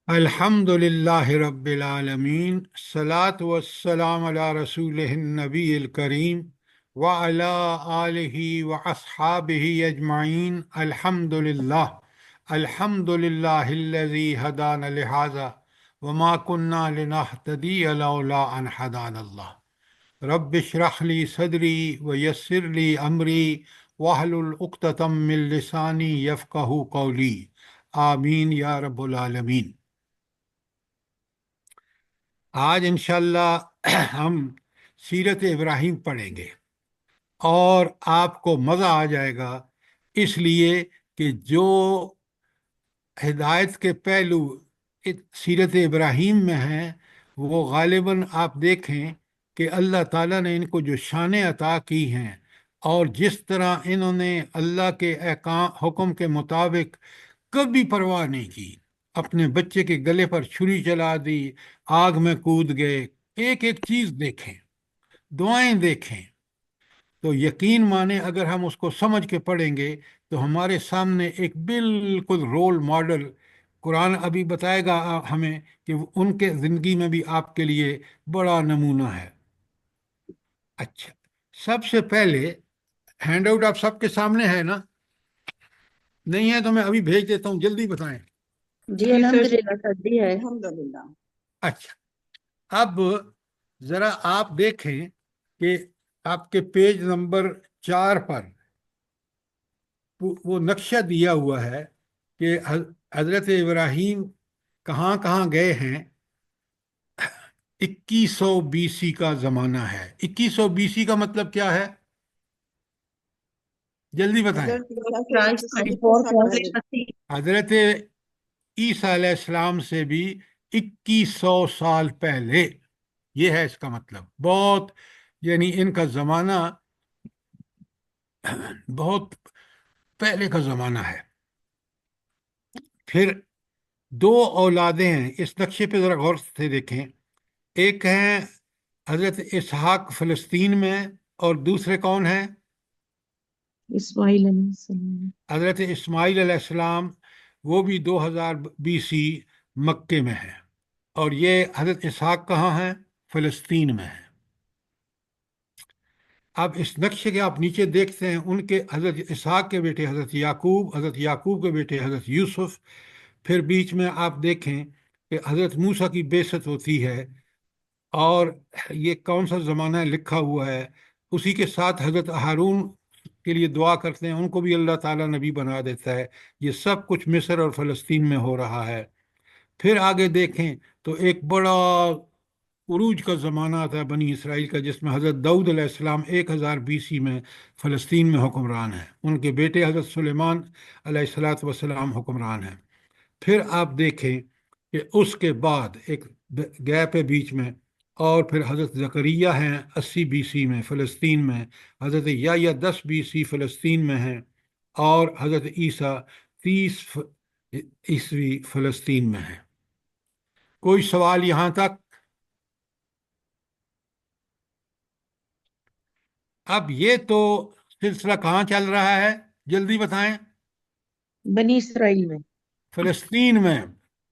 الحمد للہ رب العالمین الصلاة والسلام علی رسول النبی الکریم وعلی آلہ واصحابہ اجمعین الحمد للہ الذی ہدانا لہذا وما کنا لنہتدی لولا ان ہدانا اللہ رب اشرح لی صدری ویسر لی امری واحلل عقدۃ من لسانی یفقہوا قولی آمین یا رب العالمین۔ آج انشاءاللہ ہم سیرت ابراہیم پڑھیں گے اور آپ کو مزہ آ جائے گا، اس لیے کہ جو ہدایت کے پہلو سیرت ابراہیم میں ہیں وہ غالباً آپ دیکھیں کہ اللہ تعالیٰ نے ان کو جو شانیں عطا کی ہیں اور جس طرح انہوں نے اللہ کے احکام حکم کے مطابق کبھی پرواہ نہیں کی، اپنے بچے کے گلے پر چھری چلا دی، آگ میں کود گئے، ایک ایک چیز دیکھیں، دعائیں دیکھیں، تو یقین مانیں اگر ہم اس کو سمجھ کے پڑھیں گے تو ہمارے سامنے ایک بالکل رول ماڈل قرآن ابھی بتائے گا ہمیں کہ ان کے زندگی میں بھی آپ کے لیے بڑا نمونہ ہے۔ اچھا، سب سے پہلے ہینڈ آؤٹ آپ سب کے سامنے ہے نا؟ نہیں ہے تو میں ابھی بھیج دیتا ہوں، جلدی بتائیں۔ جی الحمدللہ سر جی ہے الحمدللہ۔ اچھا، اب ذرا آپ دیکھیں کہ آپ کے پیج نمبر 4 پر وہ نقشہ دیا ہوا ہے کہ حضرت ابراہیم کہاں کہاں گئے ہیں۔ 2100 BC کا زمانہ ہے۔ 2100 BC کا مطلب کیا ہے؟ جلدی بتائیں۔ حضرت عیسیٰ علیہ السلام سے بھی 2100 سال پہلے، یہ ہے اس کا مطلب، بہت یعنی ان کا زمانہ بہت پہلے کا زمانہ ہے۔ پھر دو اولادیں ہیں، اس نقشے پہ ذرا غور سے دیکھیں، ایک ہیں حضرت اسحاق فلسطین میں اور دوسرے کون ہیں؟ اسماعیل علیہ السلام۔ حضرت اسماعیل علیہ السلام، وہ بھی 2000 BC مکے میں ہیں، اور یہ حضرت اسحاق کہاں ہیں؟ فلسطین میں ہیں۔ اب اس نقشے کے آپ نیچے دیکھتے ہیں ان کے حضرت اسحاق کے بیٹے حضرت یعقوب، حضرت یعقوب کے بیٹے حضرت یوسف، پھر بیچ میں آپ دیکھیں کہ حضرت موسیٰ کی بعثت ہوتی ہے، اور یہ کون سا زمانہ لکھا ہوا ہے، اسی کے ساتھ حضرت ہارون کے لیے دعا کرتے ہیں، ان کو بھی اللہ تعالیٰ نبی بنا دیتا ہے۔ یہ سب کچھ مصر اور فلسطین میں ہو رہا ہے۔ پھر آگے دیکھیں تو ایک بڑا عروج کا زمانہ تھا بنی اسرائیل کا، جس میں حضرت داؤد علیہ السلام 1000 BC میں فلسطین میں حکمران ہیں، ان کے بیٹے حضرت سلیمان علیہ السلام حکمران ہیں۔ پھر آپ دیکھیں کہ اس کے بعد ایک گیپ ہے بیچ میں، اور پھر حضرت زکریا ہیں 80 BC میں فلسطین میں، حضرت یحییٰ 10 BC فلسطین میں ہیں، اور حضرت عیسیٰ 30 عیسوی فلسطین میں ہیں۔ کوئی سوال یہاں تک؟ اب یہ تو سلسلہ کہاں چل رہا ہے، جلدی بتائیں۔ بنی اسرائیل میں، فلسطین میں،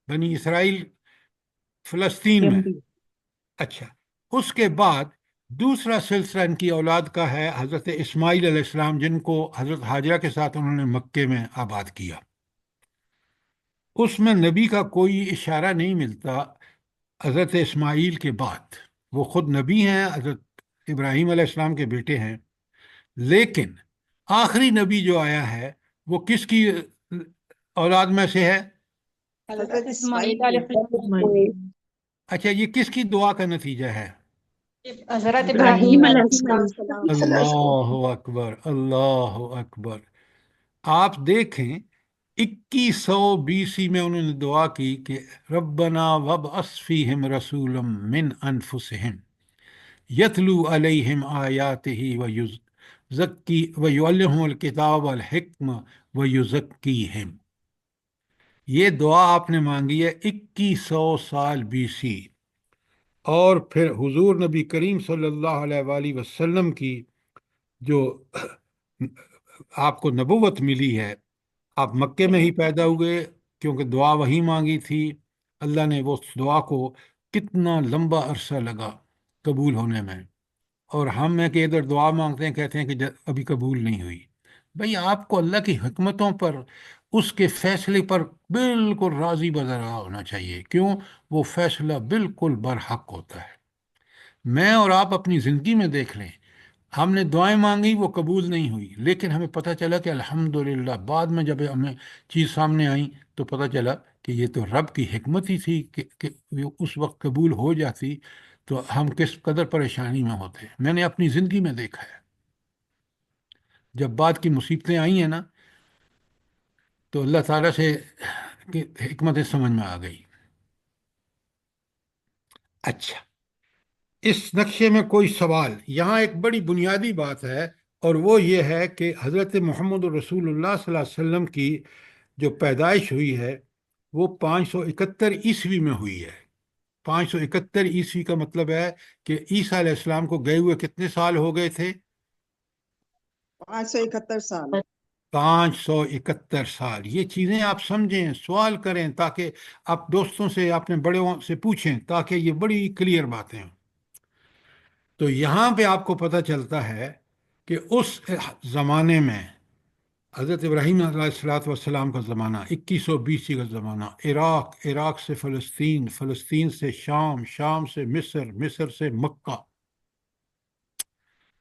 بنی اسرائیل فلسطین میں۔ اچھا، اس کے بعد دوسرا سلسلہ ان کی اولاد کا ہے حضرت اسماعیل علیہ السلام، جن کو حضرت ہاجرہ کے ساتھ انہوں نے مکے میں آباد کیا۔ اس میں نبی کا کوئی اشارہ نہیں ملتا حضرت اسماعیل کے بعد، وہ خود نبی ہیں، حضرت ابراہیم علیہ السلام کے بیٹے ہیں، لیکن آخری نبی جو آیا ہے وہ کس کی اولاد میں سے ہے؟ حضرت اسماعیل علیہ السلام۔ اچھا، یہ کس کی دعا کا نتیجہ ہے؟ حضرت ابراہیم علیہ السلام۔ اللہ اکبر، اللہ اکبر۔ آپ دیکھیں 2100 BC میں انہوں نے دعا کی کہ ربنا وابعث فیہم رسولا من انفسہم یتلو علیہم آیاتہ ویعلمہم الکتاب والحکمہ ویزکیہم۔ یہ دعا آپ نے مانگی ہے 2100 سال BC، اور پھر حضور نبی کریم صلی اللہ علیہ وآلہ وسلم کی جو آپ کو نبوت ملی ہے، آپ مکے میں ہی پیدا ہوئے کیونکہ دعا وہی مانگی تھی، اللہ نے وہ دعا کو کتنا لمبا عرصہ لگا قبول ہونے میں، اور ہم ہیں کہ ادھر دعا مانگتے ہیں، کہتے ہیں کہ ابھی قبول نہیں ہوئی۔ بھئی آپ کو اللہ کی حکمتوں پر، اس کے فیصلے پر بالکل راضی بدرا ہونا چاہیے۔ کیوں؟ وہ فیصلہ بالکل برحق ہوتا ہے۔ میں اور آپ اپنی زندگی میں دیکھ لیں، ہم نے دعائیں مانگی، وہ قبول نہیں ہوئی، لیکن ہمیں پتہ چلا کہ الحمدللہ بعد میں جب ہمیں چیز سامنے آئی تو پتہ چلا کہ یہ تو رب کی حکمت ہی تھی کہ اس وقت قبول ہو جاتی تو ہم کس قدر پریشانی میں ہوتے۔ میں نے اپنی زندگی میں دیکھا ہے، جب بعد کی مصیبتیں آئی ہیں نا تو اللہ تعالیٰ سے حکمتیں سمجھ میں آ گئی۔ اچھا، اس نقشے میں کوئی سوال؟ یہاں ایک بڑی بنیادی بات ہے، اور وہ یہ ہے کہ حضرت محمد رسول اللہ صلی اللہ علیہ وسلم کی جو پیدائش ہوئی ہے وہ 571 عیسوی میں ہوئی ہے۔ 571 عیسوی کا مطلب ہے کہ عیسیٰ علیہ السلام کو گئے ہوئے کتنے سال ہو گئے تھے؟ 571 سال۔ 571 سال۔ یہ چیزیں آپ سمجھیں، سوال کریں، تاکہ آپ دوستوں سے، اپنے بڑوں سے پوچھیں، تاکہ یہ بڑی کلیئر باتیں ہوں۔ تو یہاں پہ آپ کو پتہ چلتا ہے کہ اس زمانے میں حضرت ابراہیم علیہ الصلوۃ والسلام کا زمانہ، 2120 کا زمانہ، عراق سے فلسطین، فلسطین سے شام، شام سے مصر، مصر سے مکہ،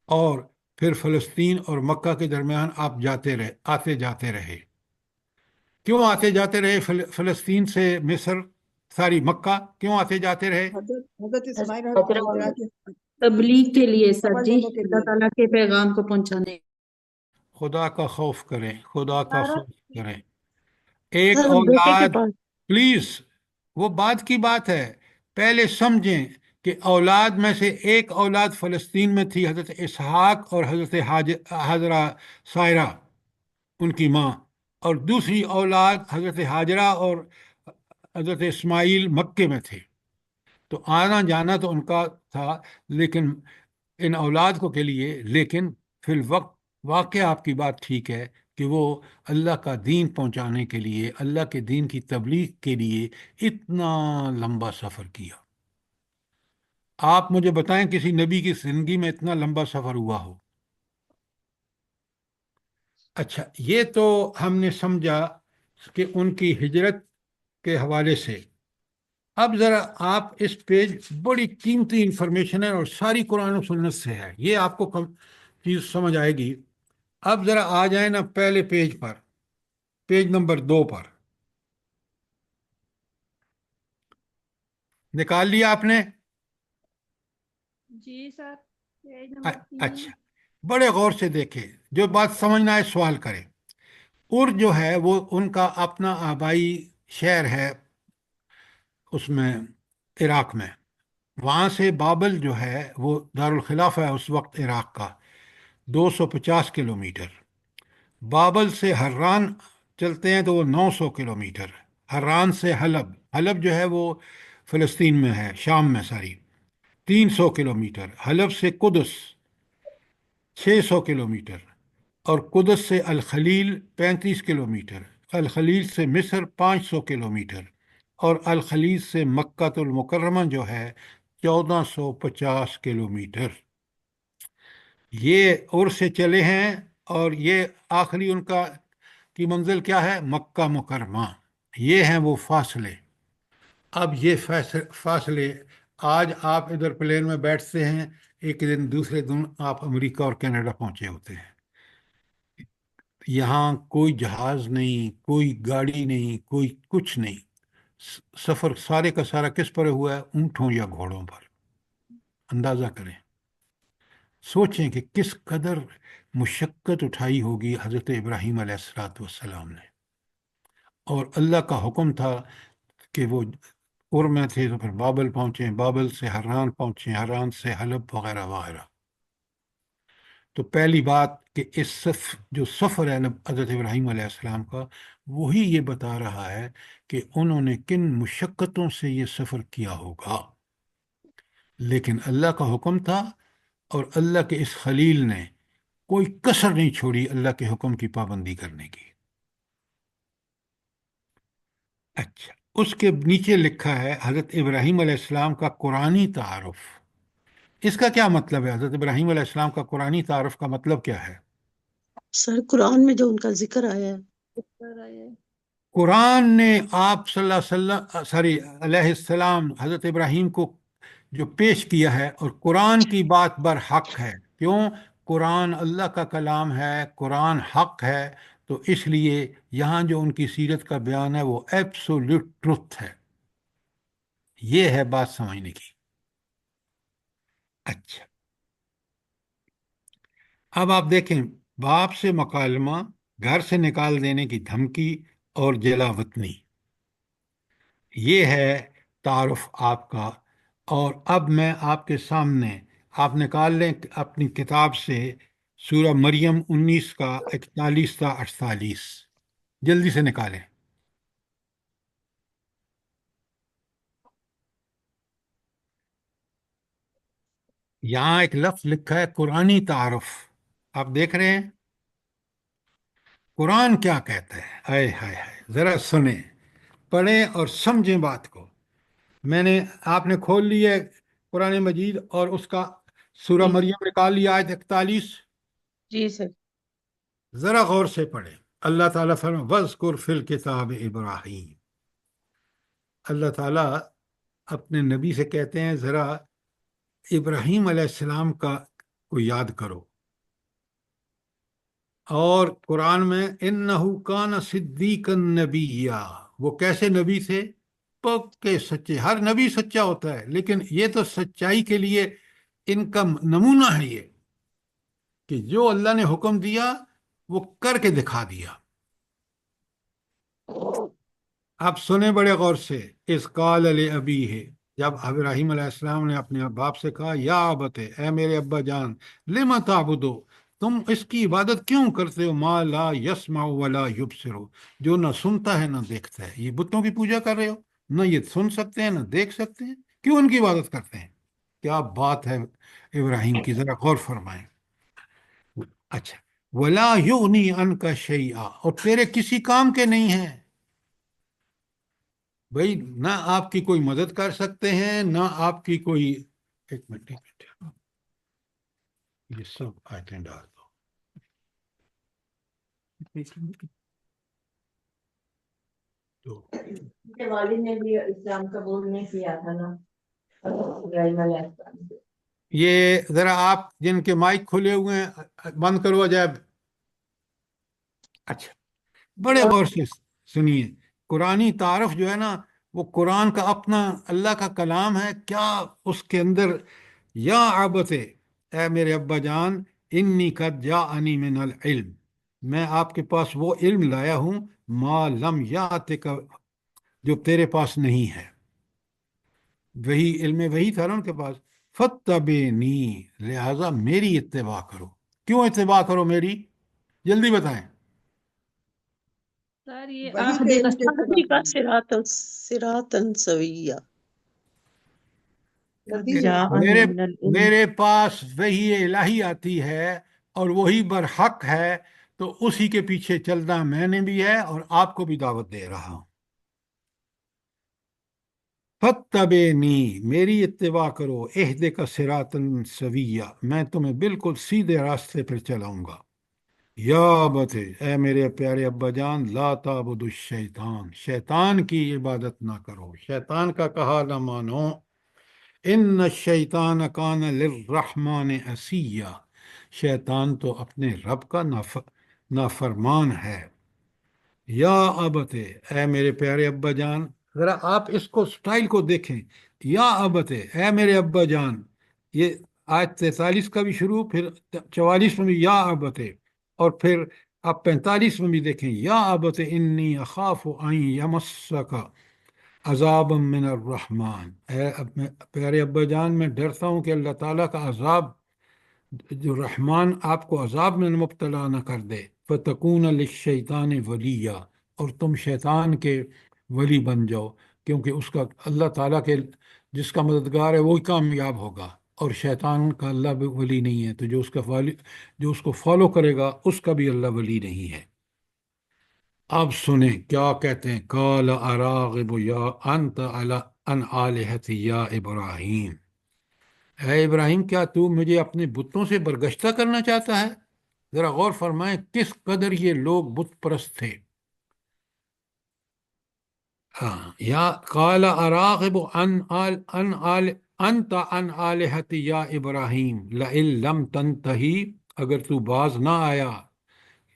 اور پھر فلسطین اور مکہ کے درمیان آپ جاتے رہے، آتے جاتے رہے۔ کیوں آتے جاتے رہے فلسطین سے مصر، ساری مکہ کیوں آتے جاتے رہے؟ حضرت اسماعیل حضرت کے تبلیغ کے لیے سر خبر جی، دینے کے اللہ لیے۔ تعالیٰ کے پیغام کو پہنچانے۔ خدا کا خوف کریں، خدا کا خوف کریں۔ ایک سر بیٹے کے اولاد، پاس پلیز، وہ بات کی بات ہے، پہلے سمجھیں کہ اولاد میں سے ایک اولاد فلسطین میں تھی، حضرت اسحاق اور حضرت حاجرہ سائرہ ان کی ماں، اور دوسری اولاد حضرت حاجرہ اور حضرت اسماعیل مکے میں تھے۔ تو آنا جانا تو ان کا تھا، لیکن ان اولاد کو کے لیے، لیکن فی الوقت واقعہ آپ کی بات ٹھیک ہے کہ وہ اللہ کا دین پہنچانے کے لیے، اللہ کے دین کی تبلیغ کے لیے اتنا لمبا سفر کیا۔ آپ مجھے بتائیں کسی نبی کی زندگی میں اتنا لمبا سفر ہوا ہو؟ اچھا، یہ تو ہم نے سمجھا کہ ان کی ہجرت کے حوالے سے۔ اب ذرا آپ اس پیج، بڑی قیمتی انفارمیشن ہے اور ساری قرآن و سنت سے ہے، یہ آپ کو چیز سمجھ آئے گی۔ اب ذرا آ جائیں نا پہلے پیج پر، پیج نمبر 2 پر، نکال لیا آپ نے؟ جی سر، پیج نمبر 3۔ اچھا، بڑے غور سے دیکھیں، جو بات سمجھنا ہے سوال کریں۔ اور جو ہے وہ ان کا اپنا آبائی شہر ہے اس میں، عراق میں۔ وہاں سے بابل جو ہے وہ دارالخلافہ ہے اس وقت عراق کا، 250 کلومیٹر۔ بابل سے حران چلتے ہیں تو وہ 900 کلومیٹر۔ حران سے حلب، حلب جو ہے وہ فلسطین میں ہے، شام میں، ساری 300 کلومیٹر۔ حلب سے قدس 600 کلومیٹر، اور قدس سے الخلیل 35 کلومیٹر۔ الخلیل سے مصر 500 کلومیٹر، اور الخلیل سے مکہ المکرمہ جو ہے 1450 کلومیٹر۔ یہ اور سے چلے ہیں، اور یہ آخری ان کی منزل کیا ہے؟ مکہ مکرمہ۔ یہ ہیں وہ فاصلے۔ اب یہ فاصلے، آج آپ ادھر پلین میں بیٹھتے ہیں، ایک دن دوسرے دن آپ امریکہ اور کینیڈا پہنچے ہوتے ہیں۔ یہاں کوئی جہاز نہیں، کوئی گاڑی نہیں، کوئی کچھ نہیں۔ سفر سارے کا سارا کس پر ہوا ہے؟ اونٹوں یا گھوڑوں پر۔ اندازہ کریں، سوچیں کہ کس قدر مشقت اٹھائی ہوگی حضرت ابراہیم علیہ السلام نے، اور اللہ کا حکم تھا کہ وہ اور میں تھے تو پھر بابل پہنچے، بابل سے حران پہنچے، حران سے حلب وغیرہ وغیرہ۔ تو پہلی بات کہ جو سفر ہے حضرت ابراہیم علیہ السلام کا، وہی یہ بتا رہا ہے کہ انہوں نے کن مشقتوں سے یہ سفر کیا ہوگا، لیکن اللہ کا حکم تھا، اور اللہ کے اس خلیل نے کوئی کسر نہیں چھوڑی اللہ کے حکم کی پابندی کرنے کی۔ اچھا، اس کے نیچے لکھا ہے حضرت ابراہیم علیہ السلام کا قرآنی تعارف۔ اس کا کیا مطلب ہے؟ حضرت ابراہیم علیہ السلام کا قرآنی تعارف کا مطلب کیا ہے؟ سر قرآن میں جو ان کا ذکر آیا ہے قرآن نے آپ صلی اللہ علیہ وسلم علیہ السلام حضرت ابراہیم کو جو پیش کیا ہے، اور قرآن کی بات بر حق ہے۔ کیوں؟ قرآن اللہ کا کلام ہے، قرآن حق ہے، تو اس لیے یہاں جو ان کی سیرت کا بیان ہے وہ ایبسولوٹ ٹروتھ ہے۔ یہ ہے بات سمجھنے کی۔ اچھا، اب آپ دیکھیں، باپ سے مکالمہ، گھر سے نکال دینے کی دھمکی اور جلا وطنی، یہ ہے تعارف آپ کا۔ اور اب میں آپ کے سامنے، آپ نکال لیں اپنی کتاب سے سورہ مریم 19 کا 41 تا 48، جلدی سے نکالیں۔ یہاں ایک لفظ لکھا ہے قرآنی تعارف، آپ دیکھ رہے ہیں؟ قرآن کیا کہتا ہے؟ آئے ہائے ہائے، ذرا سنیں، پڑھیں اور سمجھیں بات کو۔ میں نے، آپ نے کھول لی ہے قرآن مجید اور اس کا سورہ جی مریم نکال لیا آیت 41، جی سر۔ ذرا غور سے پڑھیں۔ اللہ تعالیٰ فرمائے وَاذْكُرْ فِي الْكِتَابِ ابراہیم، اللہ تعالیٰ اپنے نبی سے کہتے ہیں ذرا ابراہیم علیہ السلام کو یاد کرو۔ اور قرآن میں اِنَّهُ كَانَ صِدِّيقًا نَبِيًّا، وہ کیسے نبی تھے؟ پکے سچے۔ ہر نبی سچا ہوتا ہے، لیکن یہ تو سچائی کے لیے ان کا نمونہ ہے، یہ کہ جو اللہ نے حکم دیا وہ کر کے دکھا دیا۔ آپ سنیں بڑے غور سے، اذ قال لأبیہ، جب ابراہیم علیہ السلام نے اپنے باپ سے کہا یا ابت، اے میرے ابا جان، لم تعبدو، تم اس کی عبادت کیوں کرتے ہو، ما لا یسمع ولا یبصر، جو نہ سنتا ہے نہ دیکھتا ہے۔ یہ بتوں کی پوجا کر رہے ہو، نہ یہ سن سکتے ہیں نہ دیکھ سکتے ہیں، کیوں ان کی عبادت کرتے ہیں؟ کیا بات ہے ابراہیم کی، ذرا غور فرمائیں۔ اچھا، ولا یغنی عنک شیئا، اور تیرے کسی کام کے نہیں ہیں۔ بھائی نہ آپ کی کوئی مدد کر سکتے ہیں، نہ آپ کی کوئی، ایک منٹ یہ سب آیتیں ڈال دو۔ تو ان کے والد نے بھی اسلام قبول نہیں کیا تھا نا، ابراہیم علیہ السلام سے۔ یہ ذرا آپ جن کے مائک کھلے ہوئے ہیں بند کرو عجائب۔ اچھا، بڑے غور سے سنیے، قرآنی تعارف جو ہے نا، وہ قرآن کا اپنا اللہ کا کلام ہے، کیا اس کے اندر یا عبت، اے میرے ابا جان، انی قد جاءنی من العلم، میں آپ کے پاس وہ علم لایا ہوں، ما لم یاتک، جو تیرے پاس نہیں ہے۔ وہی علم وہی تھا نا ان کے پاس۔ فتبعنی، لہذا میری اتباع کرو۔ کیوں اتباع کرو میری؟ جلدی بتائیں۔ سر یہ وہی آخری پہ کا ان کے آخری کا صراطً سويًّا، نبی جاءنی میرے من العلم، میرے پاس وہی الہی آتی ہے اور وہی برحق ہے، تو اسی کے پیچھے چلنا میں نے بھی ہے اور آپ کو بھی دعوت دے رہا ہوں۔ فتبعنی، میری اتباع کرو، اہدک صراطً سویّا، میں تمہیں بالکل سیدھے راستے پر چلاؤں گا۔ یا ابت، اے میرے پیارے ابا جان، لا تعبد الشیطان، شیطان کی عبادت نہ کرو، شیطان کا کہا نہ مانو۔ ان الشیطان کان للرحمن عصیا، شیطان تو اپنے رب کا نافرمان ہے۔ یا ابت، اے میرے پیارے ابا جان، ذرا آپ اس کو سٹائل کو دیکھیں، یا ابت، اے میرے ابا جان، یہ آیت 43 کا بھی شروع، پھر 44 میں بھی یا ابت، اور پھر آپ 45 میں بھی دیکھیں، یا ابت انی اخاف ان یمسک عذاب من الرحمن، پیارے ابا جان، میں ڈرتا ہوں کہ اللہ تعالیٰ کا عذاب، جو رحمان آپ کو عذاب میں مبتلا نہ کر دے، فتکون للشیطان ولیہ، اور تم شیطان کے ولی بن جاؤ، کیونکہ اس کا اللہ تعالیٰ کے جس کا مددگار ہے وہی کامیاب ہوگا، اور شیطان کا اللہ بھی ولی نہیں ہے، تو جو اس کا جو اس کو فالو کرے گا اس کا بھی اللہ ولی نہیں ہے۔ اب سنیں کیا کہتے ہیں، قال اراغب یا انت علی ان آلہتی یا ابراہیم، اے ابراہیم کیا تو مجھے اپنے بتوں سے برگشتہ کرنا چاہتا ہے؟ ذرا غور فرمائیں کس قدر یہ لوگ بت پرست تھے۔ ہاں، یا قال اراغب انت عن آلہتی یا ابراہیم لئن لم تنتہی، اگر تو باز نہ آیا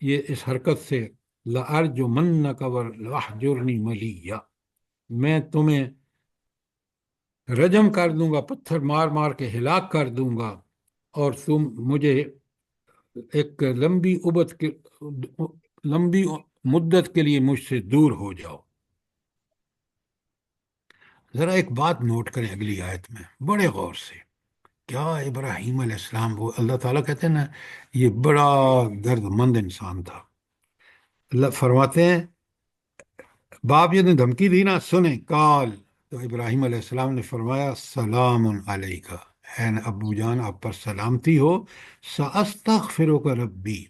یہ اس حرکت سے، لأرجمنک وَاہجرنی ملیہ، میں تمہیں رجم کر دوں گا، پتھر مار مار کے ہلاک کر دوں گا، اور تم مجھے ایک لمبی مدت کے لیے مجھ سے دور ہو جاؤ۔ ذرا ایک بات نوٹ کریں اگلی آیت میں بڑے غور سے، کیا ابراہیم علیہ السلام، وہ اللہ تعالیٰ کہتے ہیں نا یہ بڑا درد مند انسان تھا، اللہ فرماتے ہیں باپ یہ نے دھمکی دی نا، سنیں کال، تو ابراہیم علیہ السلام نے فرمایا سلام علیکہ، اے ابو جان آپ پر سلامتی ہو، سأستغفرک ربی،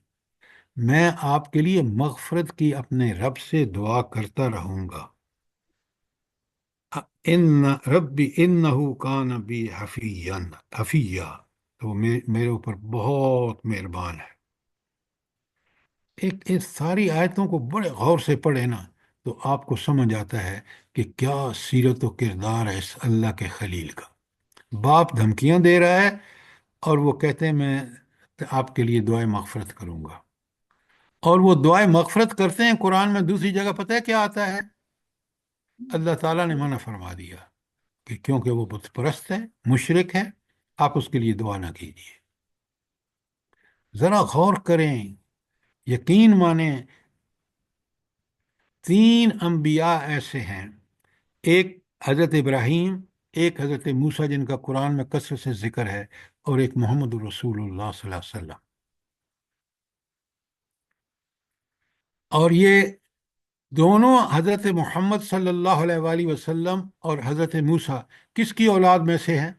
میں آپ کے لیے مغفرت کی اپنے رب سے دعا کرتا رہوں گا، ان ربی انہ کان بی حفیہ، تو میرے اوپر بہت مہربان ہے۔ ایک ساری آیتوں کو بڑے غور سے پڑھے نا تو آپ کو سمجھ آتا ہے کہ کیا سیرت و کردار ہے اس اللہ کے خلیل کا۔ باپ دھمکیاں دے رہا ہے اور وہ کہتے ہیں میں آپ کے لیے دعائیں مغفرت کروں گا، اور وہ دعائیں مغفرت کرتے ہیں۔ قرآن میں دوسری جگہ پتہ ہے کیا آتا ہے؟ اللہ تعالیٰ نے منع فرما دیا کہ کیونکہ وہ بت پرست ہے، مشرک ہے، آپ اس کے لیے دعا نہ کیجیے۔ ذرا غور کریں، یقین مانیں، تین انبیاء ایسے ہیں، ایک حضرت ابراہیم، ایک حضرت موسیٰ جن کا قرآن میں کثرت سے ذکر ہے، اور ایک محمد رسول اللہ صلی اللہ علیہ وسلم، اور یہ دونوں حضرت محمد صلی اللہ علیہ وآلہ وسلم اور حضرت موسیٰ کس کی اولاد میں سے ہیں؟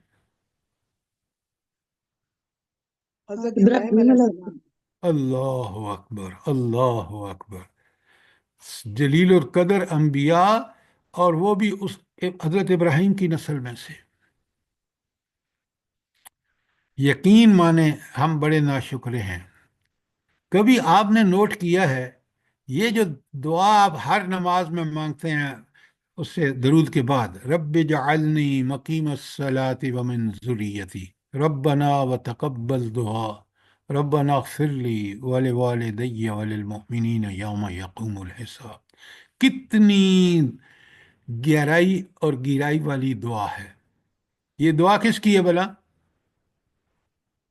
حضرت ابراہیم ابراہیم علیہ علیہ السلام۔ اللہ اکبر، اللہ اکبر، جلیل القدر انبیاء، اور وہ بھی اس حضرت ابراہیم کی نسل میں سے۔ یقین مانیں ہم بڑے ناشکرے ہیں۔ کبھی آپ نے نوٹ کیا ہے یہ جو دعا آپ ہر نماز میں مانگتے ہیں اس سے درود کے بعد، رب جعلنی مقیم الصلاۃ ومن ذریتی ربنا وتقبل دعا ربنا اغفر لی ولوالدی وللمؤمنین یوم یقوم الحساب، کتنی گہرائی اور گہرائی والی دعا ہے۔ یہ دعا کس کی ہے بھلا؟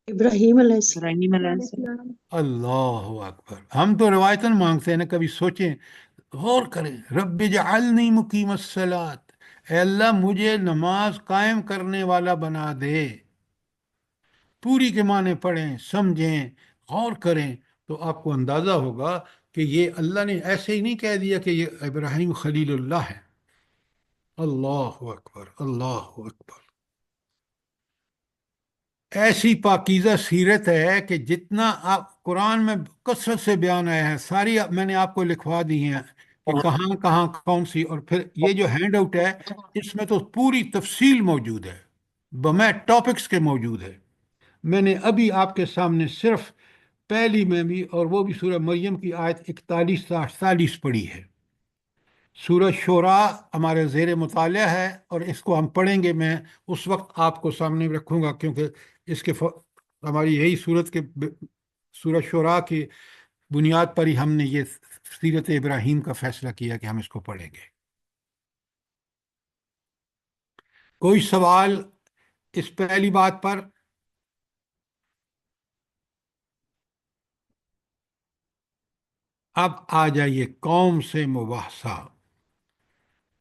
ابراہیم علیہ السلام۔ ابراہیم علیہ السلام۔ اللہ اکبر، ہم تو روایتاً مانگتے ہیں نا، کبھی سوچیں، غور کریں، رب جعلنی مقیم الصلاۃ، اے اللہ مجھے نماز قائم کرنے والا بنا دے۔ پوری کے معنی پڑھیں، سمجھیں، غور کریں تو آپ کو اندازہ ہوگا کہ یہ اللہ نے ایسے ہی نہیں کہہ دیا کہ یہ ابراہیم خلیل اللہ ہے۔ اللہ اکبر، اللہ اکبر، ایسی پاکیزہ سیرت ہے کہ جتنا آپ قرآن میں کثرت سے بیان آیا ہے، ساری میں نے آپ کو لکھوا دی ہیں کہ کہاں کہاں کون سی، اور پھر یہ جو ہینڈ آؤٹ ہے اس میں تو پوری تفصیل موجود ہے، بمع ٹاپکس کے موجود ہے۔ میں نے ابھی آپ کے سامنے صرف پہلی میں بھی، اور وہ بھی سورہ مریم کی آیت 41 تا 48 پڑھی ہے۔ سورہ شعراء ہمارے زیر مطالعہ ہے اور اس کو ہم پڑھیں گے، میں اس وقت آپ کو سامنے رکھوں گا کیونکہ اس کے ہماری یہی صورت کے سورہ شعراء کی بنیاد پر ہی ہم نے یہ سیرت ابراہیم کا فیصلہ کیا کہ ہم اس کو پڑھیں گے۔ کوئی سوال اس پہلی بات پر؟ اب آ جائیے قوم سے مباحثہ۔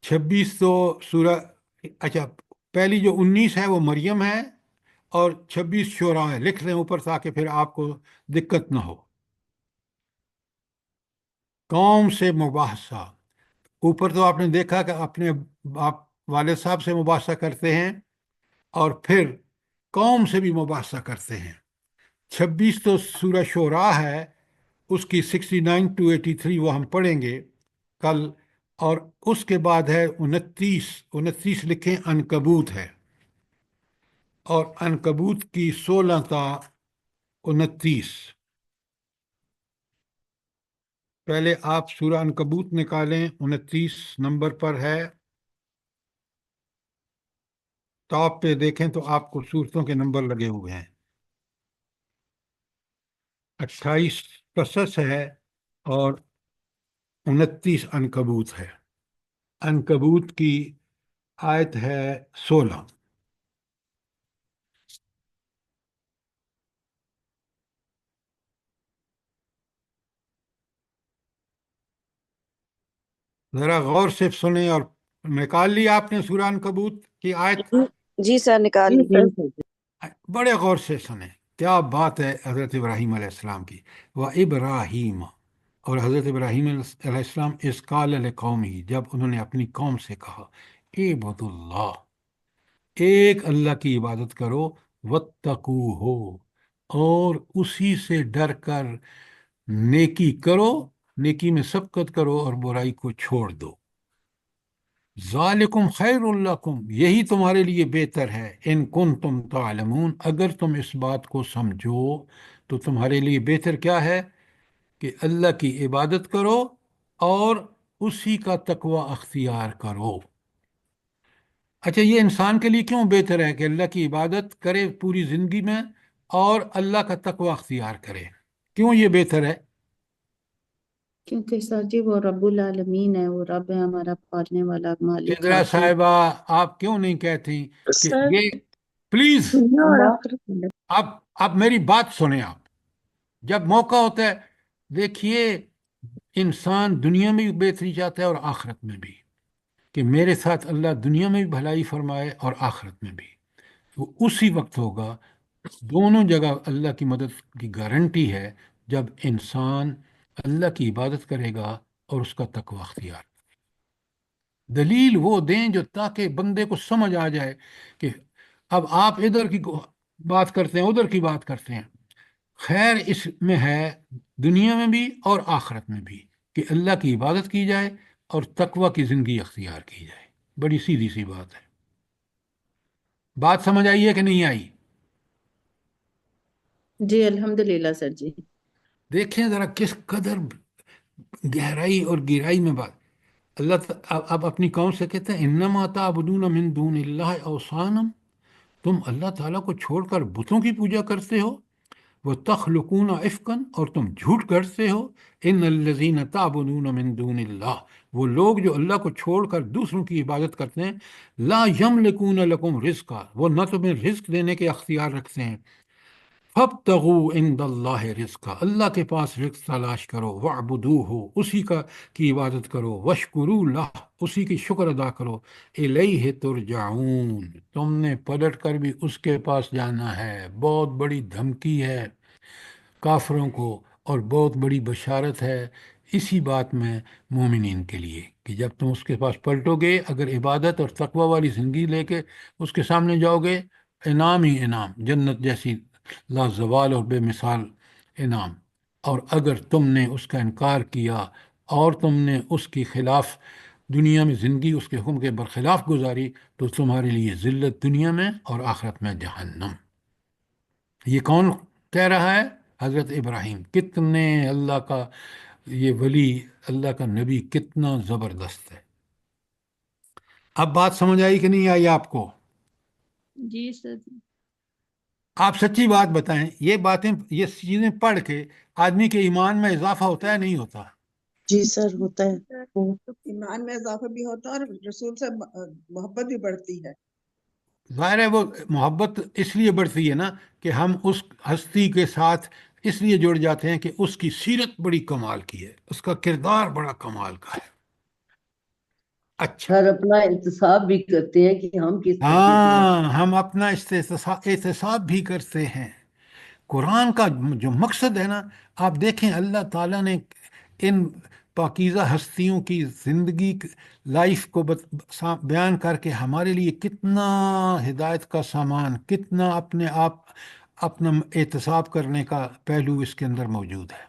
26 تو سورہ، اچھا پہلی جو 19 ہے وہ مریم ہے، اور 26 شعراء ہے، لکھ لیں اوپر تاکہ پھر آپ کو دقت نہ ہو۔ قوم سے مباحثہ، اوپر تو آپ نے دیکھا کہ اپنے باپ والد صاحب سے مباحثہ کرتے ہیں اور پھر قوم سے بھی مباحثہ کرتے ہیں۔ 26 تو سورہ شعراء ہے، اس کی 69 to 83 وہ ہم پڑھیں گے، کل، اور اس کے بعد ہے 29 لکھیں عنکبوت ہے، اور عنکبوت کی 16 تا 29۔ پہلے آپ سورہ عنکبوت نکالیں، 29 نمبر پر ہے، ٹاپ پہ دیکھیں تو آپ کو صورتوں کے نمبر لگے ہوئے ہیں۔ 28 قصص ہے اور 29 عنکبوت ہے۔ عنکبوت کی آیت ہے 16۔ ذرا غور سے سنیں، اور نکال لی آپ نے سورہ عنکبوت کی آیت؟ جی سر نکال جی لی۔ سر۔ بڑے غور سے سنیں، کیا بات ہے حضرت ابراہیم علیہ السلام کی۔ وَإِبْرَاهِيمَ، اور حضرت ابراہیم علیہ السلام اس قال لقومہ، جب انہوں نے اپنی قوم سے کہا، اعبدوا اللہ، ایک اللہ کی عبادت کرو، واتقوہ، اور اسی سے ڈر کر نیکی کرو، نیکی میں سبقت کرو اور برائی کو چھوڑ دو۔ ذالکم خیر لکم، یہی تمہارے لیے بہتر ہے، ان کنتم تعلمون، اگر تم اس بات کو سمجھو تو تمہارے لیے بہتر کیا ہے کہ اللہ کی عبادت کرو اور اسی کا تقوی اختیار کرو۔ اچھا، یہ انسان کے لیے کیوں بہتر ہے کہ اللہ کی عبادت کرے پوری زندگی میں اور اللہ کا تقوی اختیار کرے؟ کیوں یہ بہتر ہے؟ کیونکہ سر جی وہ رب العالمین ہے، وہ رب ہے ہمارا، پالنے والا مالک چندرا خالق۔ صاحبہ، آپ کیوں نہیں کہتی کہ سر یہ، پلیز دنیا اور اللہ آخرت میں۔ اب میری بات سنیں آپ، جب موقع ہوتا ہے، دیکھیے انسان دنیا میں بھی بہتری چاہتا ہے اور آخرت میں بھی، کہ میرے ساتھ اللہ دنیا میں بھی بھلائی فرمائے اور آخرت میں بھی، وہ اسی وقت ہوگا۔ دونوں جگہ اللہ کی مدد کی گارنٹی ہے جب انسان اللہ کی عبادت کرے گا اور اس کا تقوی اختیار۔ دلیل وہ دیں جو تاکہ بندے کو سمجھ آ جائے کہ اب آپ ادھر کی بات کرتے ہیں، ادھر کی بات کرتے ہیں، خیر اس میں ہے دنیا میں بھی اور آخرت میں بھی، کہ اللہ کی عبادت کی جائے اور تقوی کی زندگی اختیار کی جائے۔ بڑی سیدھی سی بات ہے۔ بات سمجھ آئی ہے کہ نہیں آئی؟ جی الحمدللہ سر جی۔ دیکھیں ذرا کس قدر گہرائی اور گہرائی میں بات۔ اللہ اب اپنی قوم سے کہتے ہیں، انما تعبدون من دون اللہ اوثانا، تم اللہ تعالیٰ کو چھوڑ کر بتوں کی پوجا کرتے ہو، وتخلقون افکا، اور تم جھوٹ کرتے ہو، ان الذین تعبدون من دون اللہ، وہ لوگ جو اللہ کو چھوڑ کر دوسروں کی عبادت کرتے ہیں، لا یملکون لکم رزقا، وہ نہ تمہیں رزق دینے کے اختیار رکھتے ہیں، فابتغوا عند اللہ رزقا، اللہ کے پاس رزق تلاش کرو، وعبدوہ، اسی کی عبادت کرو، وشکروا لہ، اسی کی شکر ادا کرو، الیہ ترجعون، تم نے پلٹ کر بھی اس کے پاس جانا ہے۔ بہت بڑی دھمکی ہے کافروں کو اور بہت بڑی بشارت ہے اسی بات میں مومنین کے لیے، کہ جب تم اس کے پاس پلٹو گے، اگر عبادت اور تقوی والی زندگی لے کے اس کے سامنے جاؤ گے، انعام ہی انعام، جنت جیسی لازوال اور بے مثال انعام۔ اور اگر تم نے اس کا انکار کیا اور تم نے اس کی خلاف دنیا میں زندگی اس کے حکم کے برخلاف گزاری، تو تمہارے لیے ذلت دنیا میں اور آخرت میں جہنم۔ یہ کون کہہ رہا ہے؟ حضرت ابراہیم۔ کتنے اللہ کا یہ ولی، اللہ کا نبی کتنا زبردست ہے۔ اب بات سمجھ آئی کہ نہیں آئی آپ کو؟ جی سر جی۔ آپ سچی بات بتائیں، یہ باتیں، یہ چیزیں پڑھ کے آدمی کے ایمان میں اضافہ ہوتا ہے نہیں ہوتا؟ جی سر ہوتا ہے۔ ایمان میں اضافہ بھی ہوتا ہے اور رسول سے محبت بھی بڑھتی ہے۔ ظاہر ہے وہ محبت اس لیے بڑھتی ہے نا کہ ہم اس ہستی کے ساتھ اس لیے جڑ جاتے ہیں کہ اس کی سیرت بڑی کمال کی ہے، اس کا کردار بڑا کمال کا ہے۔ اچھا، سر اپنا احتساب بھی کرتے ہیں کہ ہم کس طریقے سے ہاں، ہم اپنا احتساب بھی کرتے ہیں۔ قرآن کا جو مقصد ہے نا، آپ دیکھیں اللہ تعالیٰ نے ان پاکیزہ ہستیوں کی زندگی لائف کو بیان کر کے ہمارے لیے کتنا ہدایت کا سامان، کتنا اپنے آپ اپنا احتساب کرنے کا پہلو اس کے اندر موجود ہے۔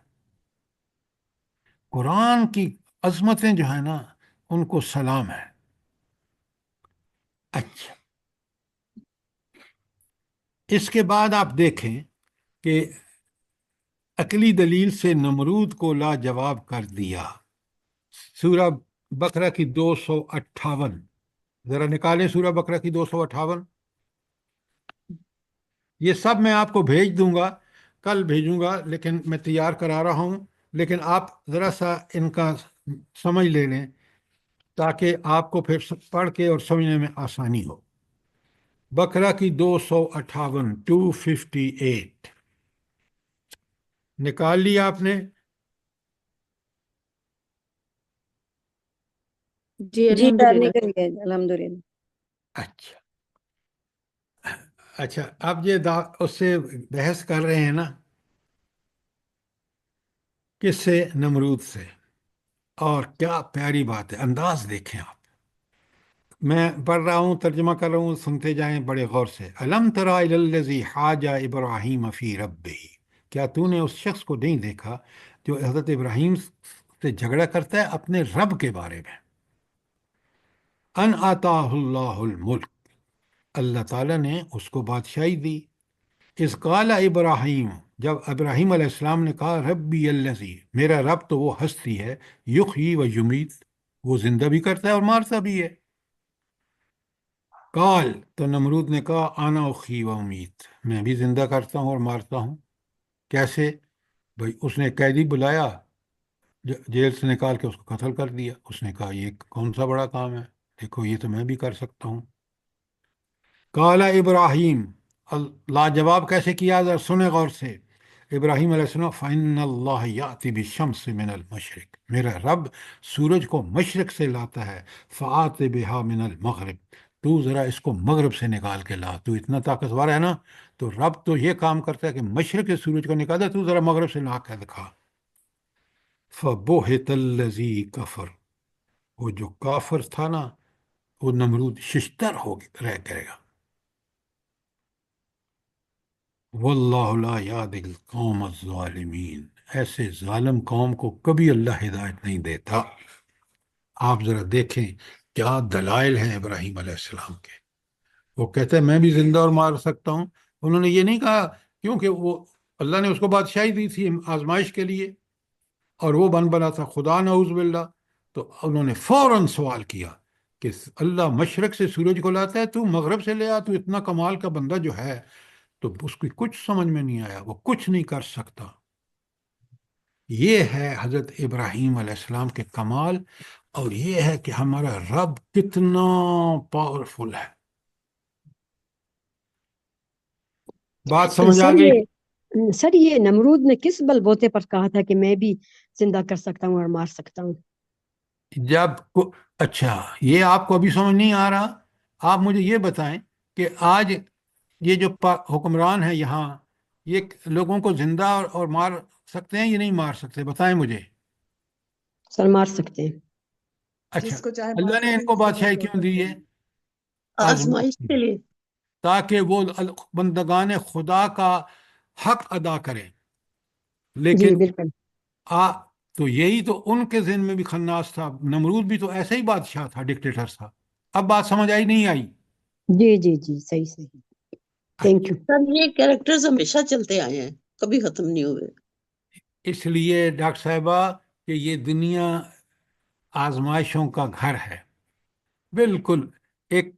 قرآن کی عظمتیں جو ہیں نا ان کو سلام ہے. اچھا، اس کے بعد آپ دیکھیں کہ عقلی دلیل سے نمرود کو لاجواب کر دیا. سورہ بقرہ کی 258، ذرا نکالیں سورہ بقرہ کی 258. یہ سب میں آپ کو بھیج دوں گا، کل بھیجوں گا، لیکن میں تیار کرا رہا ہوں. لیکن آپ ذرا سا ان کا سمجھ لے لیں تاکہ آپ کو پھر پڑھ کے اور سمجھنے میں آسانی ہو. بقرہ کی 258، 258 نکال لیا آپ نے؟ جی جی سر الحمدللہ. نکل گئے الحمدللہ. اچھا اچھا، اب یہ اس سے بحث کر رہے ہیں نا، کس سے؟ نمرود سے. اور کیا پیاری بات ہے، انداز دیکھیں آپ. میں پڑھ رہا ہوں، ترجمہ کر رہا ہوں، سنتے جائیں بڑے غور سے. الم تری الی الذی حاج ابراہیم فی ربہ، کیا تو نے اس شخص کو نہیں دیکھا جو حضرت ابراہیم سے جھگڑا کرتا ہے اپنے رب کے بارے میں؟ ان آتاہ اللہ الملک، اللہ تعالیٰ نے اس کو بادشاہی دی. اذ قال ابراہیم، جب ابراہیم علیہ السلام نے کہا ربی الذی، میرا رب تو وہ ہستی ہے، یحیی و یمیت، وہ زندہ بھی کرتا ہے اور مارتا بھی ہے. قال، تو نمرود نے کہا انا احیی و امیت، میں بھی زندہ کرتا ہوں اور مارتا ہوں. کیسے؟ بھائی اس نے قیدی بلایا، جیل سے نکال کے اس کو قتل کر دیا. اس نے کہا یہ کون سا بڑا کام ہے، دیکھو یہ تو میں بھی کر سکتا ہوں. قال ابراہیم، لاجواب کیسے کیا؟ ذرا سنیں غور سے. ابراہیم علیہ السلام فإن اللہ یأتی بالشمس من المشرق، میرا رب سورج کو مشرق سے لاتا ہے. فآت بہا من المغرب، تو ذرا اس کو مغرب سے نکال کے لا. تو اتنا طاقتور ہے نا، تو رب تو یہ کام کرتا ہے کہ مشرق سے سورج کو نکالتا ہے، تو ذرا مغرب سے لا کے دکھا. فبہت الذی کفر، وہ جو کافر تھا نا، وہ نمرود ششتر ہو رہ کرے گا. واللہ لا یهدی القوم الظالمین، ایسے ظالم قوم کو کبھی اللہ ہدایت نہیں دیتا. آپ ذرا دیکھیں کیا دلائل ہیں ابراہیم علیہ السلام کے. وہ کہتے ہیں میں بھی زندہ اور مار سکتا ہوں. انہوں نے یہ نہیں کہا، کیونکہ وہ اللہ نے اس کو بادشاہی دی تھی آزمائش کے لیے، اور وہ بنا تھا خدا نعوذ باللہ. تو انہوں نے فوراً سوال کیا کہ اللہ مشرق سے سورج کو لاتا ہے، تو مغرب سے لے آ، تو اتنا کمال کا بندہ جو ہے. تو اس کی کچھ سمجھ میں نہیں آیا، وہ کچھ نہیں کر سکتا. یہ ہے حضرت ابراہیم علیہ السلام کے کمال، اور یہ ہے کہ ہمارا رب کتنا پاورفل ہے. بات سمجھ آ گئی؟ سر یہ نمرود نے کس بل بوتے پر کہا تھا کہ میں بھی زندہ کر سکتا ہوں اور مار سکتا ہوں؟ اچھا، یہ آپ کو ابھی سمجھ نہیں آ رہا. آپ مجھے یہ بتائیں کہ آج یہ جو حکمران ہے یہاں، یہ لوگوں کو زندہ اور مار سکتے ہیں یا نہیں مار سکتے؟ بتائیں مجھے. سر مار سکتے ہیں. اچھا، جس کو چاہے اللہ نے مار ان سکتے کو ہیں، جس کو بادشاہی چھوڑ کیوں دی سکتے ہے؟ ہیں. آزمائش کے لیے. تاکہ وہ بندگان خدا کا حق ادا کریں. جی لیکن بالکل. تو یہی تو ان کے ذہن میں بھی خناس تھا. نمرود بھی تو ایسا ہی بادشاہ تھا، ڈکٹیٹر تھا. اب بات سمجھ آئی نہیں آئی؟ جی جی جی صحیح صحیح. Thank you. سر یہ کیریکٹرز ہمیشہ چلتے آئے ہیں، کبھی ختم نہیں ہوئے. اس لیے ڈاکٹر صاحبہ کہ یہ دنیا آزمائشوں کا گھر ہے. بالکل، ایک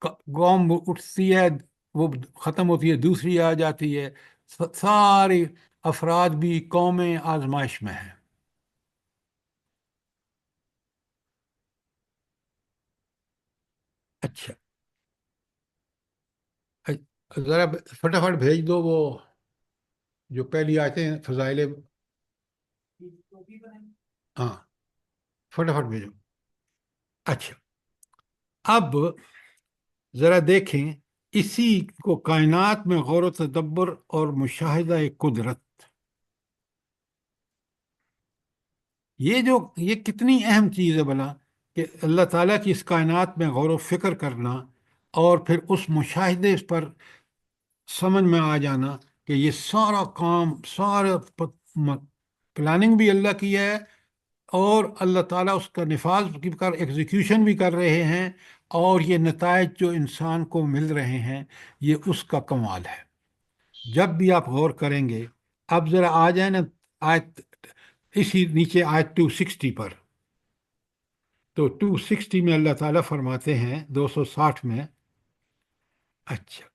قوم اٹھتی ہے، وہ ختم ہوتی ہے، دوسری آ جاتی ہے. سارے افراد بھی قومیں آزمائش میں ہیں. اچھا، ذرا فٹافٹ بھیج دو وہ جو پہلی آتے ہیں فضائل. ہاں فٹافٹ بھیجو. اچھا، اب ذرا دیکھیں اسی کو کائنات میں غور و تدبر اور مشاہدہ قدرت، یہ کتنی اہم چیز ہے بلا، کہ اللہ تعالیٰ کی اس کائنات میں غور و فکر کرنا، اور پھر اس مشاہدے پر سمجھ میں آ جانا کہ یہ سارا کام، سارا پلاننگ بھی اللہ کی ہے، اور اللہ تعالیٰ اس کا نفاذ بھی کر ایگزیکیوشن بھی کر رہے ہیں، اور یہ نتائج جو انسان کو مل رہے ہیں یہ اس کا کمال ہے۔ جب بھی آپ غور کریں گے، اب ذرا آ جائیں نا آیت، اسی نیچے آیت 260 پر، تو 260 میں اللہ تعالیٰ فرماتے ہیں 260 میں، اچھا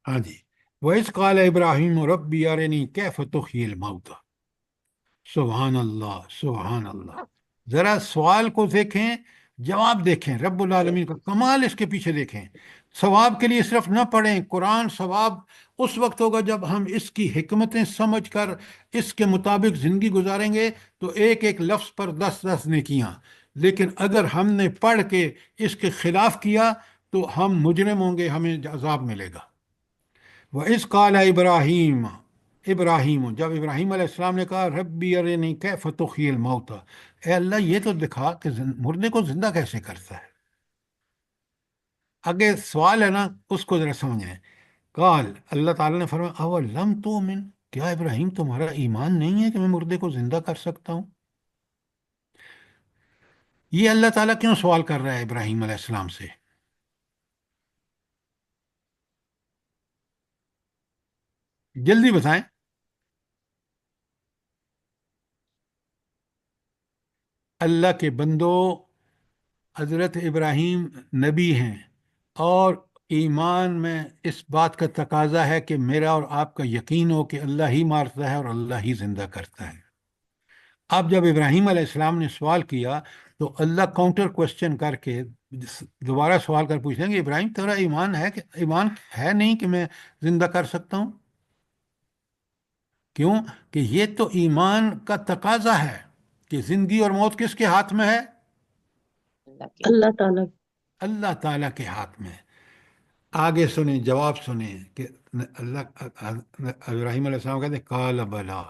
ہاں جی، وَإِذْ قَالَ إِبْرَاهِيمُ رَبِّ أَرِنِي كَيْفَ تُحْيِي الْمَوْتَى، سبحان اللہ سبحان اللہ۔ ذرا سوال کو دیکھیں، جواب دیکھیں، رب العالمین کا کمال اس کے پیچھے دیکھیں۔ ثواب کے لیے صرف نہ پڑھیں قرآن، ثواب اس وقت ہوگا جب ہم اس کی حکمتیں سمجھ کر اس کے مطابق زندگی گزاریں گے، تو ایک ایک لفظ پر 10 نیکیاں۔ لیکن اگر ہم نے پڑھ کے اس کے خلاف کیا تو ہم مجرم ہوں گے، ہمیں عذاب ملے گا۔ وَإِذْ قَالَ إِبْرَاهِيمُ، ابراہیم، جب ابراہیم علیہ السلام نے کہا ربی ارنی کیف تحیی الموتى، اے اللہ یہ تو دکھا کہ مردے کو زندہ کیسے کرتا ہے۔ آگے سوال ہے نا، اس کو ذرا سمجھیں۔ قال، اللہ تعالیٰ نے فرمایا اولم تؤمن، کیا ابراہیم تمہارا ایمان نہیں ہے کہ میں مردے کو زندہ کر سکتا ہوں؟ یہ اللہ تعالیٰ کیوں سوال کر رہا ہے ابراہیم علیہ السلام سے؟ جلدی بتائیں۔ اللہ کے بندو، حضرت ابراہیم نبی ہیں، اور ایمان میں اس بات کا تقاضا ہے کہ میرا اور آپ کا یقین ہو کہ اللہ ہی مارتا ہے اور اللہ ہی زندہ کرتا ہے۔ اب جب ابراہیم علیہ السلام نے سوال کیا تو اللہ کاؤنٹر کوشچن کر کے دوبارہ سوال کر پوچھیں گے ابراہیم تیرا ایمان ہے نہیں کہ میں زندہ کر سکتا ہوں؟ کیوں کہ یہ تو ایمان کا تقاضا ہے کہ زندگی اور موت کس کے ہاتھ میں ہے؟ اللہ تعالیٰ اللہ تعالیٰ کے ہاتھ میں۔ آگے سنیں، جواب سنیں کہ اللہ ابراہیم علیہ السلام کہتے ہیں قال بلا،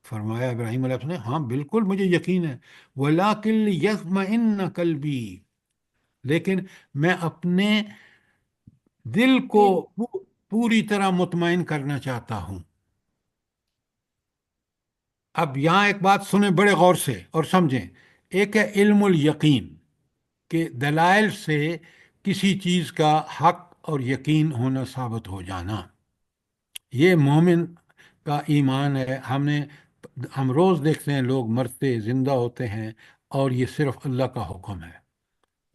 فرمایا ابراہیم علیہ السلام نے ہاں بالکل مجھے یقین ہے، وَلَٰكِن لِيَطْمَئِنَّ قَلْبِي، لیکن میں اپنے دل کو پوری طرح مطمئن کرنا چاہتا ہوں۔ اب یہاں ایک بات سنیں بڑے غور سے اور سمجھیں، ایک ہے علم الیقین، کہ دلائل سے کسی چیز کا حق اور یقین ہونا ثابت ہو جانا، یہ مومن کا ایمان ہے۔ ہم روز دیکھتے ہیں لوگ مرتے زندہ ہوتے ہیں، اور یہ صرف اللہ کا حکم ہے۔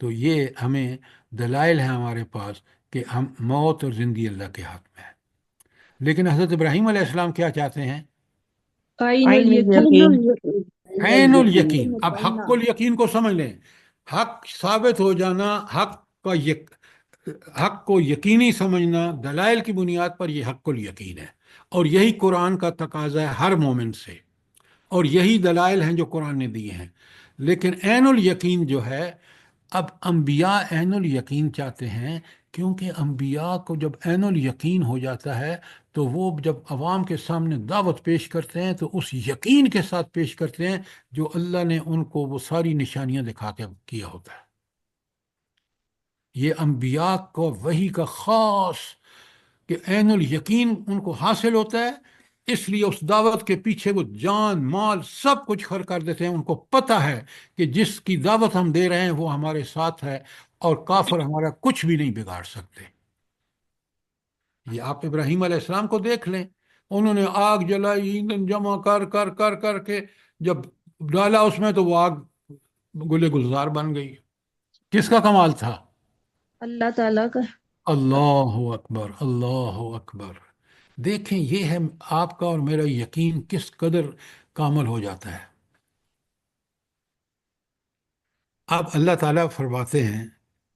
تو یہ ہمیں دلائل ہیں ہمارے پاس کہ ہم موت اور زندگی اللہ کے ہاتھ میں ہے۔ لیکن حضرت ابراہیم علیہ السلام کیا چاہتے ہیں؟ عین یقین۔ الیقین، عین الیقین۔ اب حق الیقین کو سمجھ لیں، حق ثابت ہو جانا، حق کو یقینی سمجھنا، دلائل کی بنیاد پر، یہ حق الیقین ہے، اور یہی قرآن کا تقاضا ہے ہر مومن سے، اور یہی دلائل ہیں جو قرآن نے دیے ہیں۔ لیکن عین الیقین جو ہے، اب انبیاء عین الیقین چاہتے ہیں، کیونکہ انبیاء کو جب عین الیقین ہو جاتا ہے تو وہ جب عوام کے سامنے دعوت پیش کرتے ہیں تو اس یقین کے ساتھ پیش کرتے ہیں جو اللہ نے ان کو وہ ساری نشانیاں دکھا کے کیا ہوتا ہے۔ یہ انبیاء کو وحی کا خاص کہ عین الیقین ان کو حاصل ہوتا ہے، اس لیے اس دعوت کے پیچھے وہ جان مال سب کچھ خرچ کر دیتے ہیں۔ ان کو پتہ ہے کہ جس کی دعوت ہم دے رہے ہیں وہ ہمارے ساتھ ہے، اور کافر ہمارا کچھ بھی نہیں بگاڑ سکتے۔ یہ آپ ابراہیم علیہ السلام کو دیکھ لیں، انہوں نے آگ جلائی، ایندھن جمع کر کر کر کر کے جب ڈالا اس میں تو وہ آگ گلے گلزار بن گئی۔ کس کا کمال تھا؟ اللہ تعالیٰ کا۔ اللہ اکبر، اللہ اکبر۔ دیکھیں یہ ہے آپ کا اور میرا یقین کس قدر کامل ہو جاتا ہے۔ اب اللہ تعالیٰ فرماتے ہیں،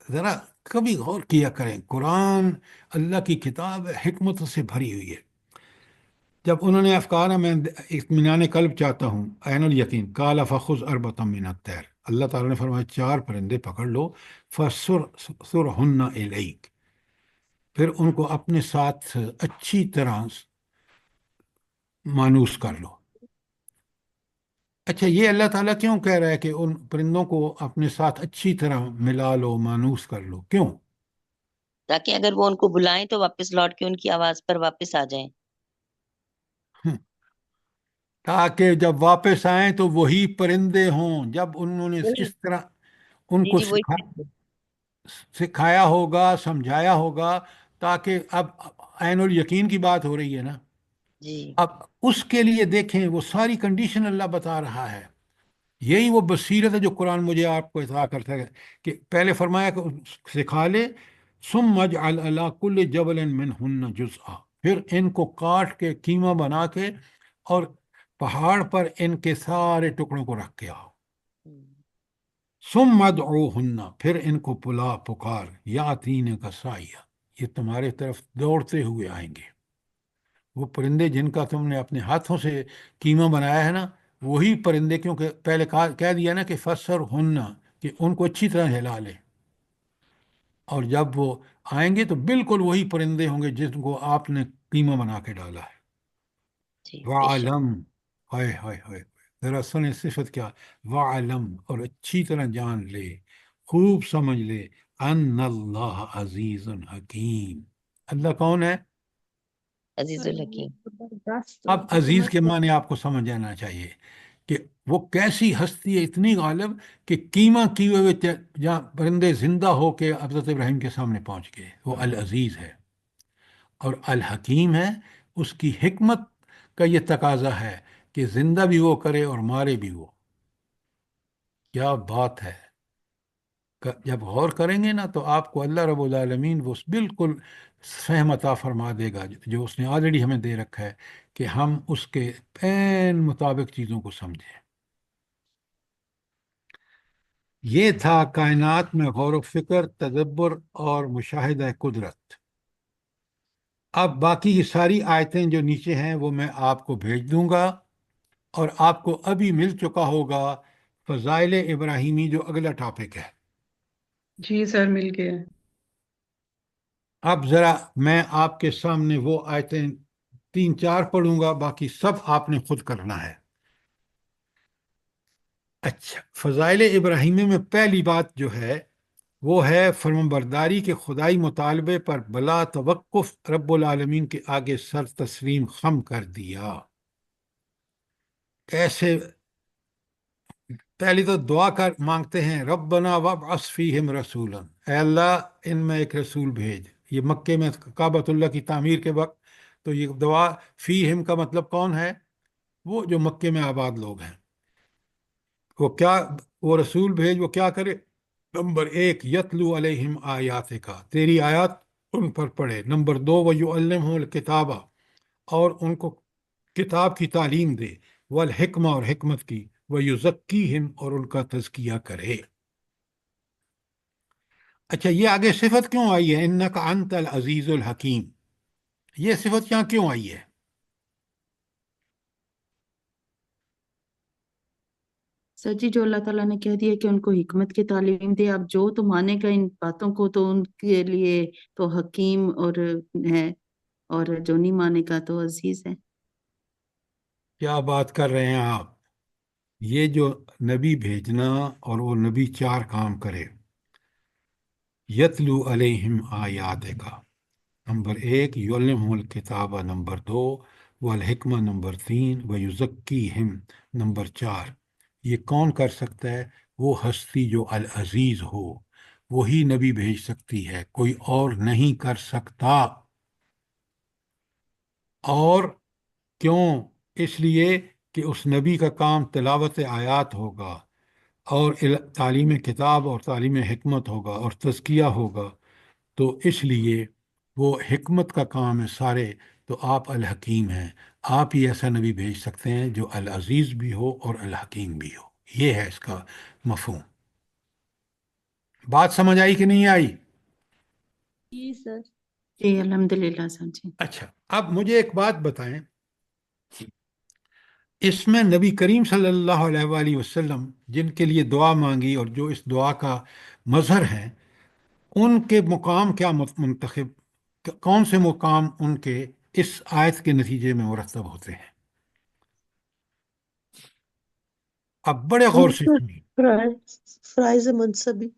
ذرا کبھی غور کیا کریں، قرآن اللہ کی کتاب حکمت سے بھری ہوئی ہے۔ جب انہوں نے افکار میں اطمینان قلب چاہتا ہوں، عین الیقین، قال فخذ اربعۃ من الطیر، اللہ تعالیٰ نے فرمایا 4 پرندے پکڑ لو، فسرہن الیک، پھر ان کو اپنے ساتھ اچھی طرح مانوس کر لو۔ اچھا، یہ اللہ تعالیٰ کیوں کہہ رہا ہے کہ ان پرندوں کو اپنے ساتھ اچھی طرح ملا لو، مانوس کر لو؟ کیوں؟ تاکہ اگر وہ ان کو بلائیں تو واپس لوٹ کے ان کی آواز پر واپس آ جائیں. تاکہ جب واپس آئیں تو وہی پرندے ہوں جب انہوں نے وہی اس طرح ان جی کو جی وہی. سکھایا ہوگا، سمجھایا ہوگا، تاکہ اب عین الیقین کی بات ہو رہی ہے نا. جی اب اس کے لیے دیکھیں وہ ساری کنڈیشن اللہ بتا رہا ہے. یہی وہ بصیرت ہے جو قرآن مجھے آپ کو عطا کرتا ہے کہ پہلے فرمایا کہ سکھا لے، ثم اجعل علی کل جبل منہن جزءا، پھر ان کو کاٹ کے کیما بنا کے اور پہاڑ پر ان کے سارے ٹکڑوں کو رکھ کے آؤ. ثم ادعوہن، پھر ان کو پکار، یاتین کا سایہ، یہ تمہارے طرف دوڑتے ہوئے آئیں گے. وہ پرندے جن کا تم نے اپنے ہاتھوں سے کیما بنایا ہے نا، وہی پرندے، کیونکہ پہلے کہہ دیا نا کہ فسر ہننا، کہ ان کو اچھی طرح ہلا لے. اور جب وہ آئیں گے تو بالکل وہی پرندے ہوں گے جن کو آپ نے کیما بنا کے ڈالا ہے. جی بے شک. وعلم، ہائے ہائے ہائے، ذرا سنیں صفت کیا، وعلم، اور اچھی طرح جان لے، خوب سمجھ لے، ان اللہ عزیز حکیم. اللہ کون ہے؟ عزیز الحکیم. زبردست اب اور عزیز کے حکمت معنی آپ کو سمجھ آنا چاہیے کہ وہ کیسی ہستی ہے، اتنی غالب کہ کیما کیے ہوئے جہاں پرندے زندہ ہو کے حضرت ابراہیم کے سامنے پہنچ گئے. وہ العزیز ہے اور الحکیم ہے. اس کی حکمت کا یہ تقاضا ہے کہ زندہ بھی وہ کرے اور مارے بھی وہ. کیا بات ہے! جب غور کریں گے نا تو آپ کو اللہ رب العالمین وہ بالکل فہم عطا فرما دے گا جو اس نے آلریڈی ہمیں دے رکھا ہے کہ ہم اس کے عین مطابق چیزوں کو سمجھیں. یہ تھا کائنات میں غور و فکر، تدبر اور مشاہدہ قدرت. اب باقی کی ساری آیتیں جو نیچے ہیں وہ میں آپ کو بھیج دوں گا، اور آپ کو ابھی مل چکا ہوگا فضائل ابراہیمی جو اگلا ٹاپک ہے. جی سر مل گیا. اب ذرا میں آپ کے سامنے وہ آیتیں 3-4 پڑھوں گا، باقی سب آپ نے خود کرنا ہے. اچھا، فضائل ابراہیمی میں پہلی بات جو ہے وہ ہے فرمانبرداری کے خدائی مطالبے پر بلا توقف رب العالمین کے آگے سر تسلیم خم کر دیا. کیسے؟ پہلی تو دعا کر مانگتے ہیں، ربنا وابعث فیہم رسولا، اے اللہ ان میں ایک رسول بھیج. یہ مکے میں کعبۃ اللہ کی تعمیر کے وقت تو یہ دعا فیہم کا مطلب کون ہے؟ وہ جو مکے میں آباد لوگ ہیں. وہ کیا، وہ رسول بھیج، وہ کیا کرے؟ نمبر 1، یتلو علیہم آیات کا، تیری آیات ان پر پڑھے. نمبر 2، ویعلمہم الکتابہ، اور ان کو کتاب کی تعلیم دے، والحکمہ، اور حکمت کی، ویزکیہم، اور ان کا تزکیہ کرے. اچھا، یہ آگے صفت کیوں آئی ہے، انک انت العزیز الحکیم؟ یہ صفت یہاں کیوں آئی ہے؟ سر جی جو اللہ تعالیٰ نے کہہ دیا کہ ان کو حکمت کی تعلیم دے، اب جو تو مانے گا ان باتوں کو تو ان کے لیے تو حکیم اور ہے، اور جو نہیں مانے گا تو عزیز ہے. کیا بات کر رہے ہیں آپ! یہ جو نبی بھیجنا اور وہ نبی 4 کام کرے، یتلو علیہم آیات کا، نمبر 1، یعلمہم الکتابہ، نمبر 2، والحکمہ، نمبر 3، ویزکیہم، نمبر 4. یہ کون کر سکتا ہے؟ وہ ہستی جو العزیز ہو، وہی نبی بھیج سکتی ہے، کوئی اور نہیں کر سکتا. اور کیوں؟ اس لیے کہ اس نبی کا کام تلاوت آیات ہوگا، اور تعلیم کتاب اور تعلیم حکمت ہوگا، اور تزکیہ ہوگا. تو اس لیے وہ حکمت کا کام ہے سارے. تو آپ الحکیم ہیں، آپ ہی ایسا نبی بھیج سکتے ہیں جو العزیز بھی ہو اور الحکیم بھی ہو. یہ ہے اس کا مفہوم. بات سمجھ آئی کہ نہیں آئی؟ جی سر. جی الحمدللہ سر جی. اچھا، اب مجھے ایک بات بتائیں، اس میں نبی کریم صلی اللہ علیہ وآلہ وسلم جن کے لیے دعا مانگی اور جو اس دعا کا مظہر ہیں، ان کے مقام کیا منتخب، کون سے مقام ان کے اس آیت کے نتیجے میں مرتب ہوتے ہیں؟ اب بڑے غور سے سنیے. فرائض منصبی.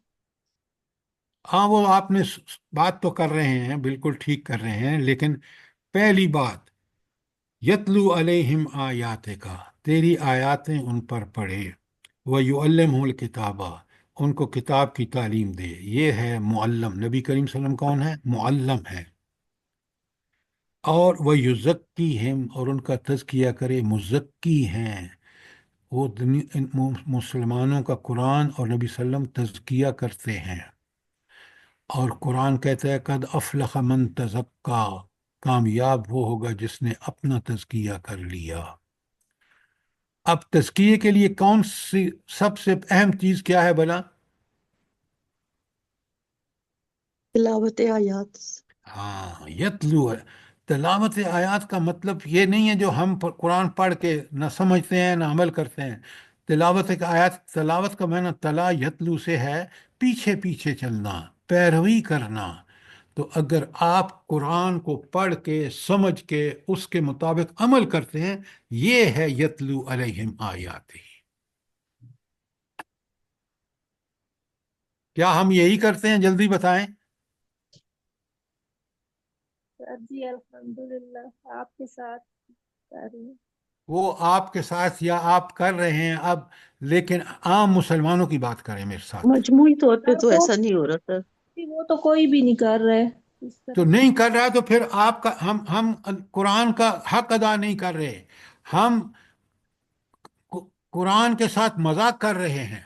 ہاں وہ آپ نے بات تو کر رہے ہیں، بالکل ٹھیک کر رہے ہیں، لیکن پہلی بات یتلو علیہم آیات کا، تیری آیاتیں ان پر پڑھے، وَيُعَلِّمُهُ الْكِتَابَ، ان کو کتاب کی تعلیم دے، یہ ہے معلم۔ نبی کریم صلی اللہ علیہ وسلم کون ہے؟ معلم ہے۔ اور وَيُزَكِّيهِمْ، اور ان کا تزکیہ کرے، مزکی ہیں وہ، مسلمانوں کا قرآن اور نبی صلی اللہ علیہ وسلم تزکیہ کرتے ہیں۔ اور قرآن کہتا ہے قد افلح من تزکا، کامیاب وہ ہوگا جس نے اپنا تزکیہ کر لیا۔ اب تزکیے کے لیے کون سی سب سے اہم چیز کیا ہے بلا؟ تلاوت آیات۔ ہاں، یتلو، تلاوت آیات کا مطلب یہ نہیں ہے جو ہم قرآن پڑھ کے نہ سمجھتے ہیں نہ عمل کرتے ہیں۔ تلاوت ایک آیات، تلاوت کا معنی تلا یتلو سے ہے پیچھے پیچھے چلنا، پیروی کرنا۔ تو اگر آپ قرآن کو پڑھ کے سمجھ کے اس کے مطابق عمل کرتے ہیں، یہ ہے یتلو علیہم آیاتی۔ کیا ہم یہی کرتے ہیں؟ جلدی بتائیں۔ جی الحمدللہ آپ کے ساتھ کر رہی ہوں۔ وہ آپ کے ساتھ یا آپ کر رہے ہیں اب، لیکن عام مسلمانوں کی بات کریں میرے ساتھ۔ مجموعی طور پہ سر تو تو ایسا نہیں ہو رہا سر۔ وہ تو کوئی بھی نہیں کر رہے اس تو طرح۔ نہیں کر رہا تو پھر آپ کا ہم قرآن کا حق ادا نہیں کر رہے، ہم قرآن کے ساتھ مذاق کر رہے ہیں۔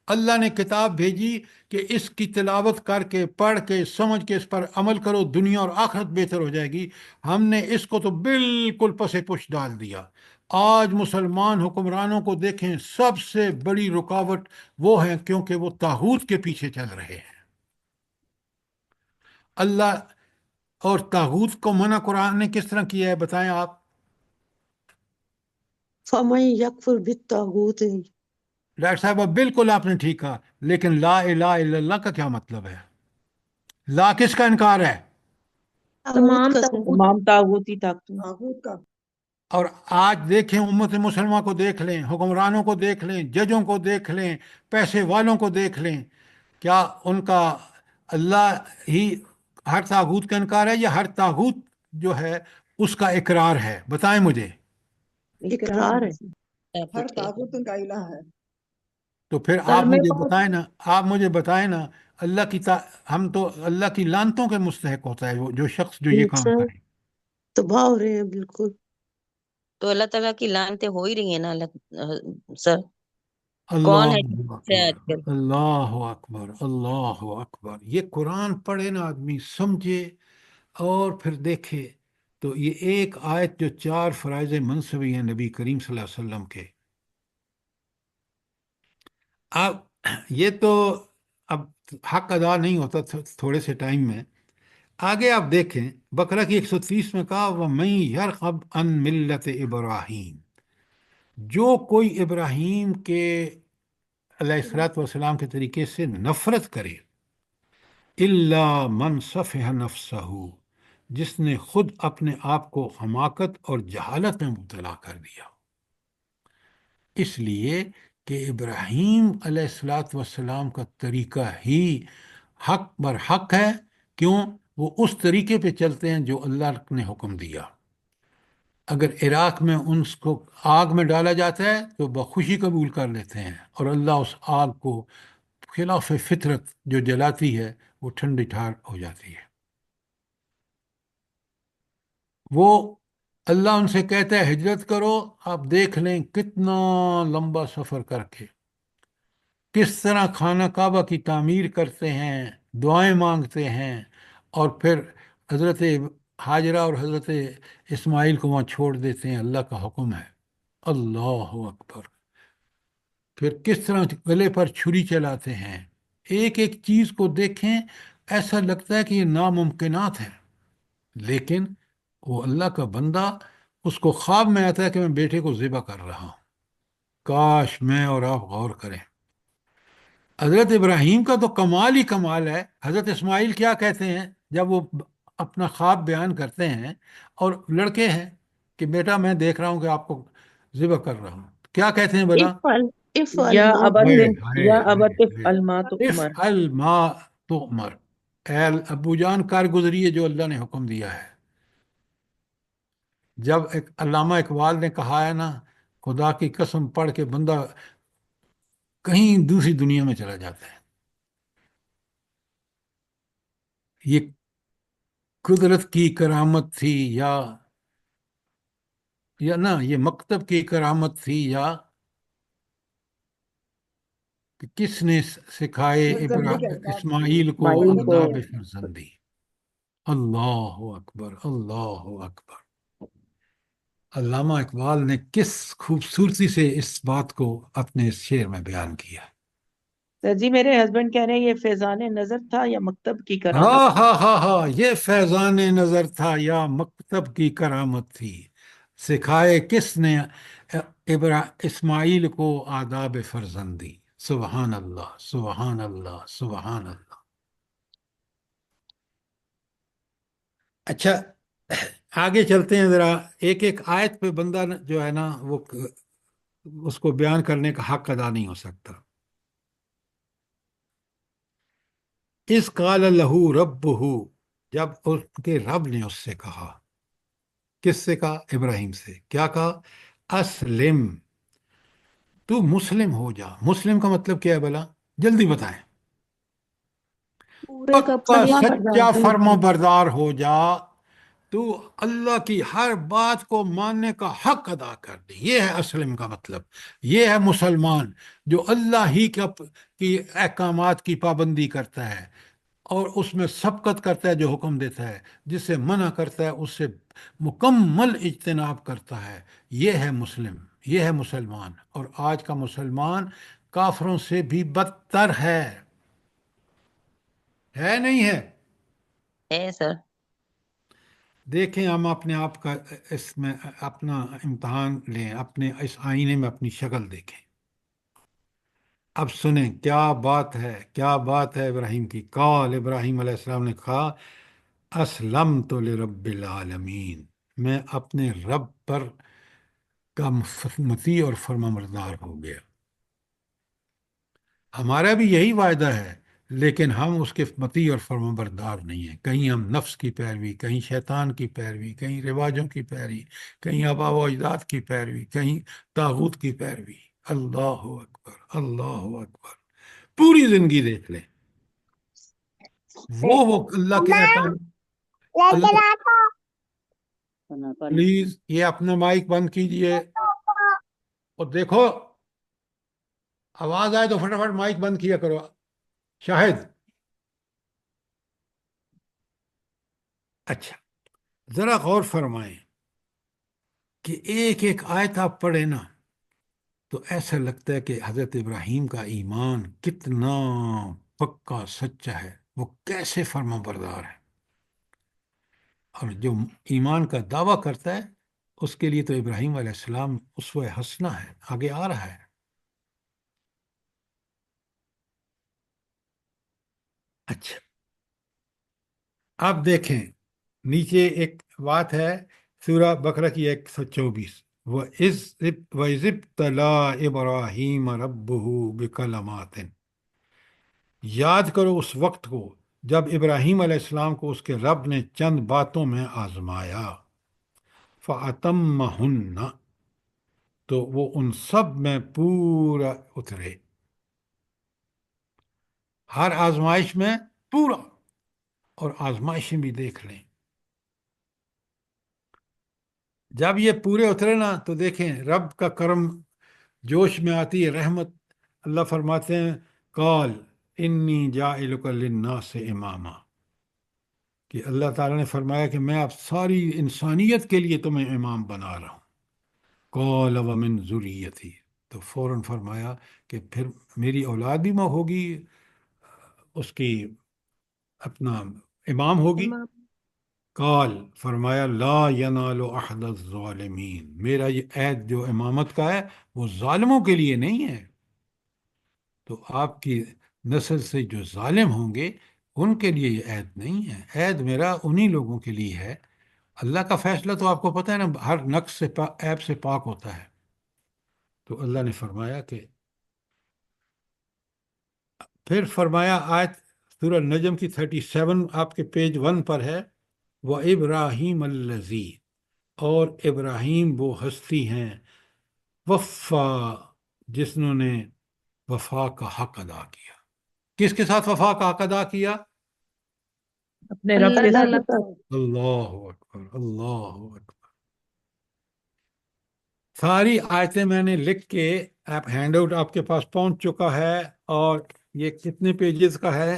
اللہ نے کتاب بھیجی کہ اس کی تلاوت کر کے، پڑھ کے، سمجھ کے اس پر عمل کرو، دنیا اور آخرت بہتر ہو جائے گی۔ ہم نے اس کو تو بالکل پس پش ڈال دیا۔ آج مسلمان حکمرانوں کو دیکھیں، سب سے بڑی رکاوٹ وہ ہیں کیونکہ وہ طاغوت کے پیچھے چل رہے ہیں۔ اللہ اور طاغوت کو منع قرآن نے کس طرح کیا ہے بتائیں آپ؟ فَمَن يَكْفُرْ بِالطَّاغُوتِ، ڈاکٹر صاحب اب بالکل آپ نے ٹھیک کہا، لیکن لا الہ الا اللہ کا کیا مطلب ہے؟ لا کس کا انکار ہے؟ طاغوت کا سر۔ تمام طاغوتی طاقتوں طاغوت کا۔ اور آج دیکھیں امت مسلمہ کو دیکھ لیں، حکمرانوں کو دیکھ لیں، ججوں کو دیکھ لیں، پیسے والوں کو دیکھ لیں، کیا ان کا اللہ ہی ہر طاغوت کا انکار ہے یا ہر طاغوت جو ہے اس کا اقرار ہے؟ بتائیں مجھے۔ اقرار ہے۔ ہر طاغوت ان کا الہ ہے۔ تو پھر سر آپ میں مجھے بتائیں نا، آپ مجھے بتائیں نا، اللہ کی ہم تو اللہ کی لعنتوں کے مستحق ہوتا ہے وہ جو شخص جو یہ کام سر کرے۔ تباہ ہو رہے ہیں بالکل۔ تو اللہ تعالیٰ کی لعنتیں ہو ہی رہی ہیں نا سر۔ کون اللہ ہے جو سے اکبر، آج کل؟ اللہ اکبر، اللہ اکبر۔ یہ قرآن پڑھے نا آدمی، سمجھے اور پھر دیکھے تو یہ ایک آیت جو 4 فرائض منصبی ہیں نبی کریم صلی اللہ علیہ وسلم کے، اب یہ تو اب حق ادا نہیں ہوتا تھوڑے سے ٹائم میں۔ آگے آپ دیکھیں بقرہ کی 130 میں کہا وَمَن يَرْغَبْ عَن مِلَّةِ ابراہیم، جو کوئی ابراہیم کے علیہ الصلوۃ والسلام کے طریقے سے نفرت کرے، الا من صفح نفسہ، جس نے خود اپنے آپ کو حماقت اور جہالت میں مبتلا کر دیا۔ اس لیے کہ ابراہیم علیہ الصلوۃ والسلام کا طریقہ ہی حق بر حق ہے۔ کیوں؟ وہ اس طریقے پہ چلتے ہیں جو اللہ نے حکم دیا۔ اگر عراق میں ان کو آگ میں ڈالا جاتا ہے تو بخوشی قبول کر لیتے ہیں، اور اللہ اس آگ کو خلاف فطرت جو جلاتی ہے وہ ٹھنڈی ٹھار ہو جاتی ہے۔ وہ اللہ ان سے کہتا ہے ہجرت کرو، آپ دیکھ لیں کتنا لمبا سفر کر کے کس طرح خانہ کعبہ کی تعمیر کرتے ہیں، دعائیں مانگتے ہیں، اور پھر حضرت ہاجرہ اور حضرت اسماعیل کو وہاں چھوڑ دیتے ہیں، اللہ کا حکم ہے۔ اللہ اکبر۔ پھر کس طرح گلے پر چھری چلاتے ہیں، ایک ایک چیز کو دیکھیں، ایسا لگتا ہے کہ یہ ناممکنات ہیں، لیکن وہ اللہ کا بندہ، اس کو خواب میں آتا ہے کہ میں بیٹے کو ذبح کر رہا ہوں۔ کاش میں اور آپ غور کریں۔ حضرت ابراہیم کا تو کمال ہی کمال ہے۔ حضرت اسماعیل کیا کہتے ہیں جب وہ اپنا خواب بیان کرتے ہیں اور لڑکے ہیں کہ بیٹا میں دیکھ رہا ہوں کہ آپ کو ذبح کر رہا ہوں، کیا کہتے ہیں بلا؟ افعل یا ما ابت ہائے تؤمر۔ ہائے یا ہائے ابت ہائے، افعل ما تؤمر۔ افعل ما تؤمر، اے ابو جان کار گزری ہے جو اللہ نے حکم دیا ہے. جب ایک علامہ اقبال نے کہا ہے نا، خدا کی قسم پڑھ کے بندہ کہیں دوسری دنیا میں چلا جاتا ہے. یہ قدرت کی کرامت تھی یا نہ یہ مکتب کی کرامت تھی، یا کہ کس نے سکھائے فرزندی کے آداب اسماعیل کو اسماعیل کو آداب فرزندی. اللہ اکبر، اللہ اکبر. علامہ اقبال نے کس خوبصورتی سے اس بات کو اپنے اس شعر میں بیان کیا. سر جی میرے ہسبینڈ کہہ رہے ہیں یہ فیضان نظر تھا یا مکتب کی کرامت. ہاں ہاں ہاں ہاں، یہ فیضان نظر تھا یا مکتب کی کرامت تھی، سکھائے کس نے اسماعیل کو آداب فرزندی. سبحان اللہ، سبحان اللہ، سبحان اللہ. اچھا، آگے چلتے ہیں ذرا. ایک ایک آیت پہ بندہ جو ہے نا وہ اس کو بیان کرنے کا حق ادا نہیں ہو سکتا. اس قال لہو ربہ، جب اس کے رب نے اس سے کہا. کس سے کہا؟ ابراہیم سے. کیا کہا؟ اسلم، تو مسلم ہو جا. مسلم کا مطلب کیا ہے بھلا؟ جلدی بتائیں. پورے کا پکا فرما سچا بردار فرما بردار ہو جا، تو اللہ کی ہر بات کو ماننے کا حق ادا کر دے. یہ ہے اسلم کا مطلب. یہ ہے مسلمان جو اللہ ہی کی احکامات کی پابندی کرتا ہے اور اس میں سبقت کرتا ہے جو حکم دیتا ہے، جس سے منع کرتا ہے اس سے مکمل اجتناب کرتا ہے. یہ ہے مسلم، یہ ہے مسلمان. اور آج کا مسلمان کافروں سے بھی بدتر ہے نہیں ہے؟ ہے سر. دیکھیں، ہم اپنے آپ کا اس میں اپنا امتحان لیں، اپنے اس آئینے میں اپنی شکل دیکھیں. اب سنیں کیا بات ہے، کیا بات ہے ابراہیم کی. قال، ابراہیم علیہ السلام نے کہا، اسلمت لرب العالمین، میں اپنے رب پر کا مطیع اور فرمانبردار ہو گیا. ہمارا بھی یہی وعدہ ہے، لیکن ہم اس کے مطیع اور فرمانبردار نہیں ہیں. کہیں ہم نفس کی پیروی، کہیں شیطان کی پیروی، کہیں رواجوں کی پیروی، کہیں آبا و اجداد کی پیروی، کہیں طاغوت کی پیروی. اللہ اکبر، اللہ اکبر. پوری زندگی دیکھ لیں، وہ اللہ کے احکام. اللہ، پلیز یہ اپنا مائک بند کیجئے اور دیکھو آواز آئے تو فٹافٹ مائک بند کیا کرو. شاہد، اچھا ذرا غور فرمائیں کہ ایک ایک آیت آپ پڑھیں نا تو ایسا لگتا ہے کہ حضرت ابراہیم کا ایمان کتنا پکا سچا ہے، وہ کیسے فرما بردار ہے. اور جو ایمان کا دعویٰ کرتا ہے اس کے لیے تو ابراہیم علیہ السلام اسوہ حسنہ ہے. آگے آ رہا ہے. اچھا، اب دیکھیں نیچے ایک بات ہے، سورہ بقرہ کی 124. وَإِذِ ابْتَلَىٰ إِبْرَاهِيمَ رَبُّهُ بِكَلِمَاتٍ، یاد کرو اس وقت کو جب ابراہیم علیہ السلام کو اس کے رب نے چند باتوں میں آزمایا. فَأَتَمَّهُنَّ، تو وہ ان سب میں پورا اترے. ہر آزمائش میں پورا. اور آزمائشیں بھی دیکھ لیں، جب یہ پورے اترے نا تو دیکھیں رب کا کرم جوش میں آتی ہے، رحمت. اللہ فرماتے ہیں قال انی جاعلک للناس اماما، کہ اللہ تعالیٰ نے فرمایا کہ میں اب ساری انسانیت کے لیے تمہیں امام بنا رہا ہوں. قال ومن ذریتی، تو فوراً فرمایا کہ پھر میری اولاد بھی ماں ہوگی، اس کی اپنا امام ہوگی. امام قال، فرمایا لا ینال احد الظالمین، میرا یہ عہد جو امامت کا ہے وہ ظالموں کے لیے نہیں ہے. تو آپ کی نسل سے جو ظالم ہوں گے ان کے لیے یہ عہد نہیں ہے. عہد میرا انہی لوگوں کے لیے ہے. اللہ کا فیصلہ تو آپ کو پتہ ہے نا، ہر نقص سے عیب سے پاک ہوتا ہے. تو اللہ نے فرمایا کہ پھر فرمایا آیت سورہ نجم کی 37 آپ کے پیج 1 پر ہے، وَإِبْرَاهِيمَ الَّذِي، اور ابراہیم وہ ہستی ہیں، وفا جس نے وفا کا حق ادا کیا۔ کس کے ساتھ وفا کا حق ادا کیا؟ اپنے رب کے اللہ ساتھ۔ تعالیٰ اللہ اکبر، اللہ اکبر۔ ساری آیتیں میں نے لکھ کے، آپ ہینڈ آؤٹ آپ کے پاس پہنچ چکا ہے، اور یہ کتنے پیجز کا ہے؟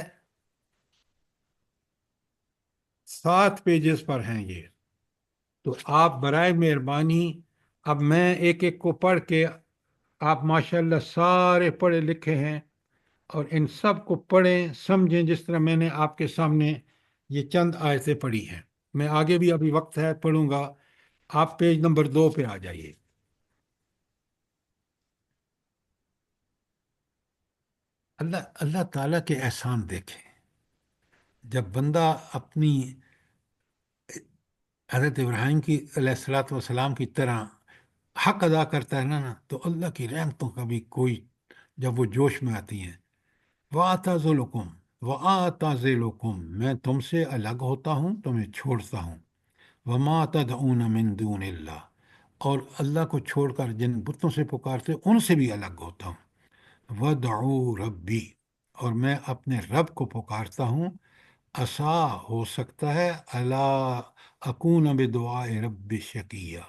7 پیجز پر ہیں یہ۔ تو آپ برائے مہربانی، اب میں ایک ایک کو پڑھ کے، آپ ماشاءاللہ سارے پڑھے لکھے ہیں، اور ان سب کو پڑھیں سمجھیں جس طرح میں نے آپ کے سامنے یہ چند آیتیں پڑھی ہیں۔ میں آگے بھی ابھی وقت ہے پڑھوں گا۔ آپ پیج نمبر 2 پہ آ جائیے۔ اللہ تعالیٰ کے احسان دیکھیں۔ جب بندہ اپنی حضرت ابراہیم کی علیہ الصلوۃ والسلام کی طرح حق ادا کرتا ہے نا، تو اللہ کی رحمتوں کا بھی کوئی، جب وہ جوش میں آتی ہیں، وَأَعْتَزِلُكُمْ وَأَعْتَزِلُكُمْ، میں تم سے الگ ہوتا ہوں، تمہیں چھوڑتا ہوں، وَمَا تَدْعُونَ مِن دُونِ اللَّهِ، اور اللہ کو چھوڑ کر جن بتوں سے پکارتے ان سے بھی الگ ہوتا ہوں، وَادْعُوا رَبِّي، اور میں اپنے رب کو پکارتا ہوں، عسا ہو سکتا ہے، اللہ اکون بدعاء رب شقیہ،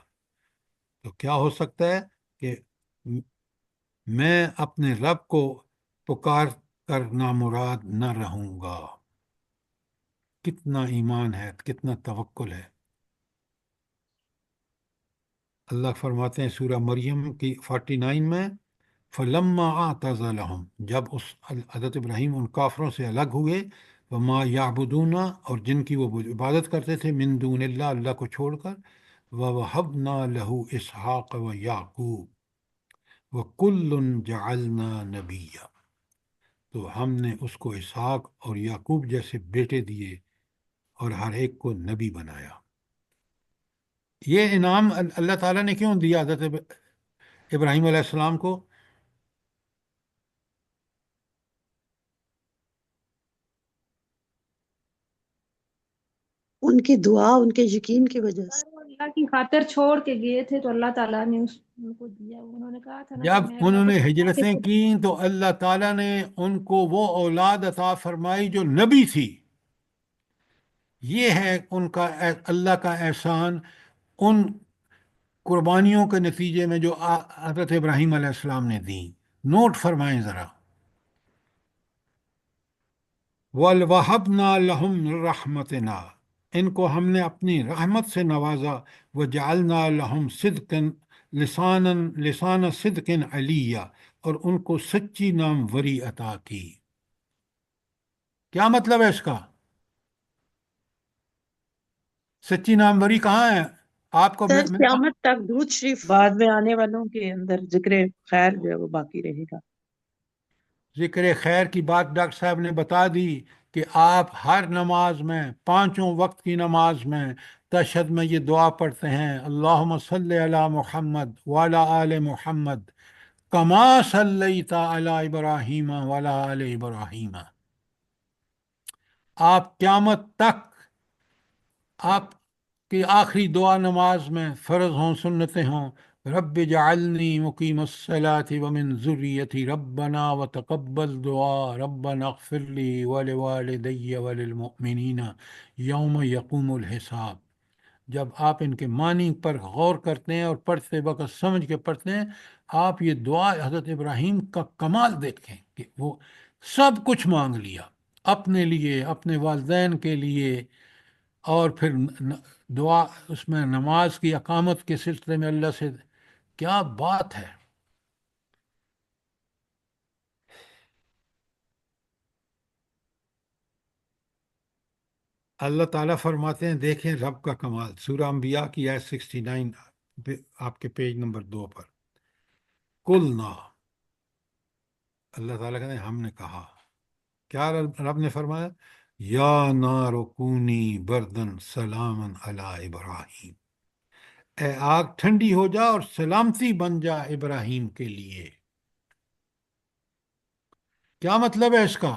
تو کیا ہو سکتا ہے کہ میں اپنے رب کو پکار کر نامراد نہ رہوں گا۔ کتنا ایمان ہے، کتنا توکل ہے۔ اللہ فرماتے ہیں سورہ مریم کی 49 میں، فَلَمَّا اعْتَزَلَهُمْ، جب اس حضرت ابراہیم ان کافروں سے الگ ہوئے، وَمَا يَعْبُدُونَ، اور جن کی وہ عبادت کرتے تھے، مِن دون اللہ، اللہ کو چھوڑ کر، وَوَهَبْنَا لَهُ إِسْحَاقَ وَيَعْقُوبَ وَكُلٌّ جَعَلْنَا نَبِيًّا، تو ہم نے اس کو اسحاق اور یعقوب جیسے بیٹے دیے، اور ہر ایک کو نبی بنایا۔ یہ انعام اللہ تعالیٰ نے کیوں دیا حضرت ابراہیم علیہ السلام کو؟ ان کی دعا، ان کے یقین کی وجہ سے۔ وہ اللہ کی خاطر چھوڑ کے گئے تھے تو اللہ تعالیٰ نے ان کو دیا، انہوں نے کہا تھا نا کہ جب میں اللہ انہوں کو نے چھوڑ کے ہجرتیں کیں تو اللہ تعالیٰ نے ان کو وہ اولاد عطا فرمائی جو نبی تھی۔ یہ ہے ان کا اللہ کا احسان ان قربانیوں کے نتیجے میں جو حضرت ابراہیم علیہ السلام نے دیں۔ نوٹ فرمائیں ذرا، وَوَهَبْنَا لَهُمْ رَحْمَتِنَا، ان کو ہم نے اپنی رحمت سے نوازا، وَجَعَلْنَا لَهُمْ صِدْقًا لِسَانَ صِدْقٍ عَلِيًّا، اور ان کو سچی ناموری عطا کی۔ کیا مطلب ہے اس کا؟ سچی ناموری کہاں ہے؟ آپ کو سر قیامت تک درود شریف بعد میں آنے والوں کے اندر ذکر خیر جو ہے وہ باقی رہے گا۔ ذکر خیر کی بات ڈاکٹر صاحب نے بتا دی کہ آپ ہر نماز میں، 5 وقت کی نماز میں تشہد میں یہ دعا پڑھتے ہیں، اللہم صلی علی محمد وعلی آل محمد کما صلیت علی ابراہیم وعلی آل ابراہیم۔ آپ قیامت تک آپ کی آخری دعا نماز میں، فرض ہوں سنتیں ہوں، رب جعلنی مقیم الصلاۃ ومن ذریتی ربنا وتقبل دعا ربنا اغفر لی ولوالدی وللمؤمنین یوم یقوم الحساب۔ جب آپ ان کے معنی پر غور کرتے ہیں اور پڑھتے وقت سمجھ کے پڑھتے ہیں، آپ یہ دعا حضرت ابراہیم کا کمال دیکھیں کہ وہ سب کچھ مانگ لیا، اپنے لیے، اپنے والدین کے لیے، اور پھر دعا اس میں نماز کی اقامت کے سلسلے میں اللہ سے، کیا بات ہے۔ اللہ تعالیٰ فرماتے ہیں، دیکھیں رب کا کمال، سورہ انبیاء کی آیت 69 آپ کے پیج نمبر 2 پر، قُلْنَا، اللہ تعالیٰ کہتے ہیں ہم نے کہا، کیا رب نے فرمایا؟ یا نار کونی بردن سلاما علی ابراہیم، اے آگ ٹھنڈی ہو جا اور سلامتی بن جا ابراہیم کے لیے۔ کیا مطلب ہے اس کا؟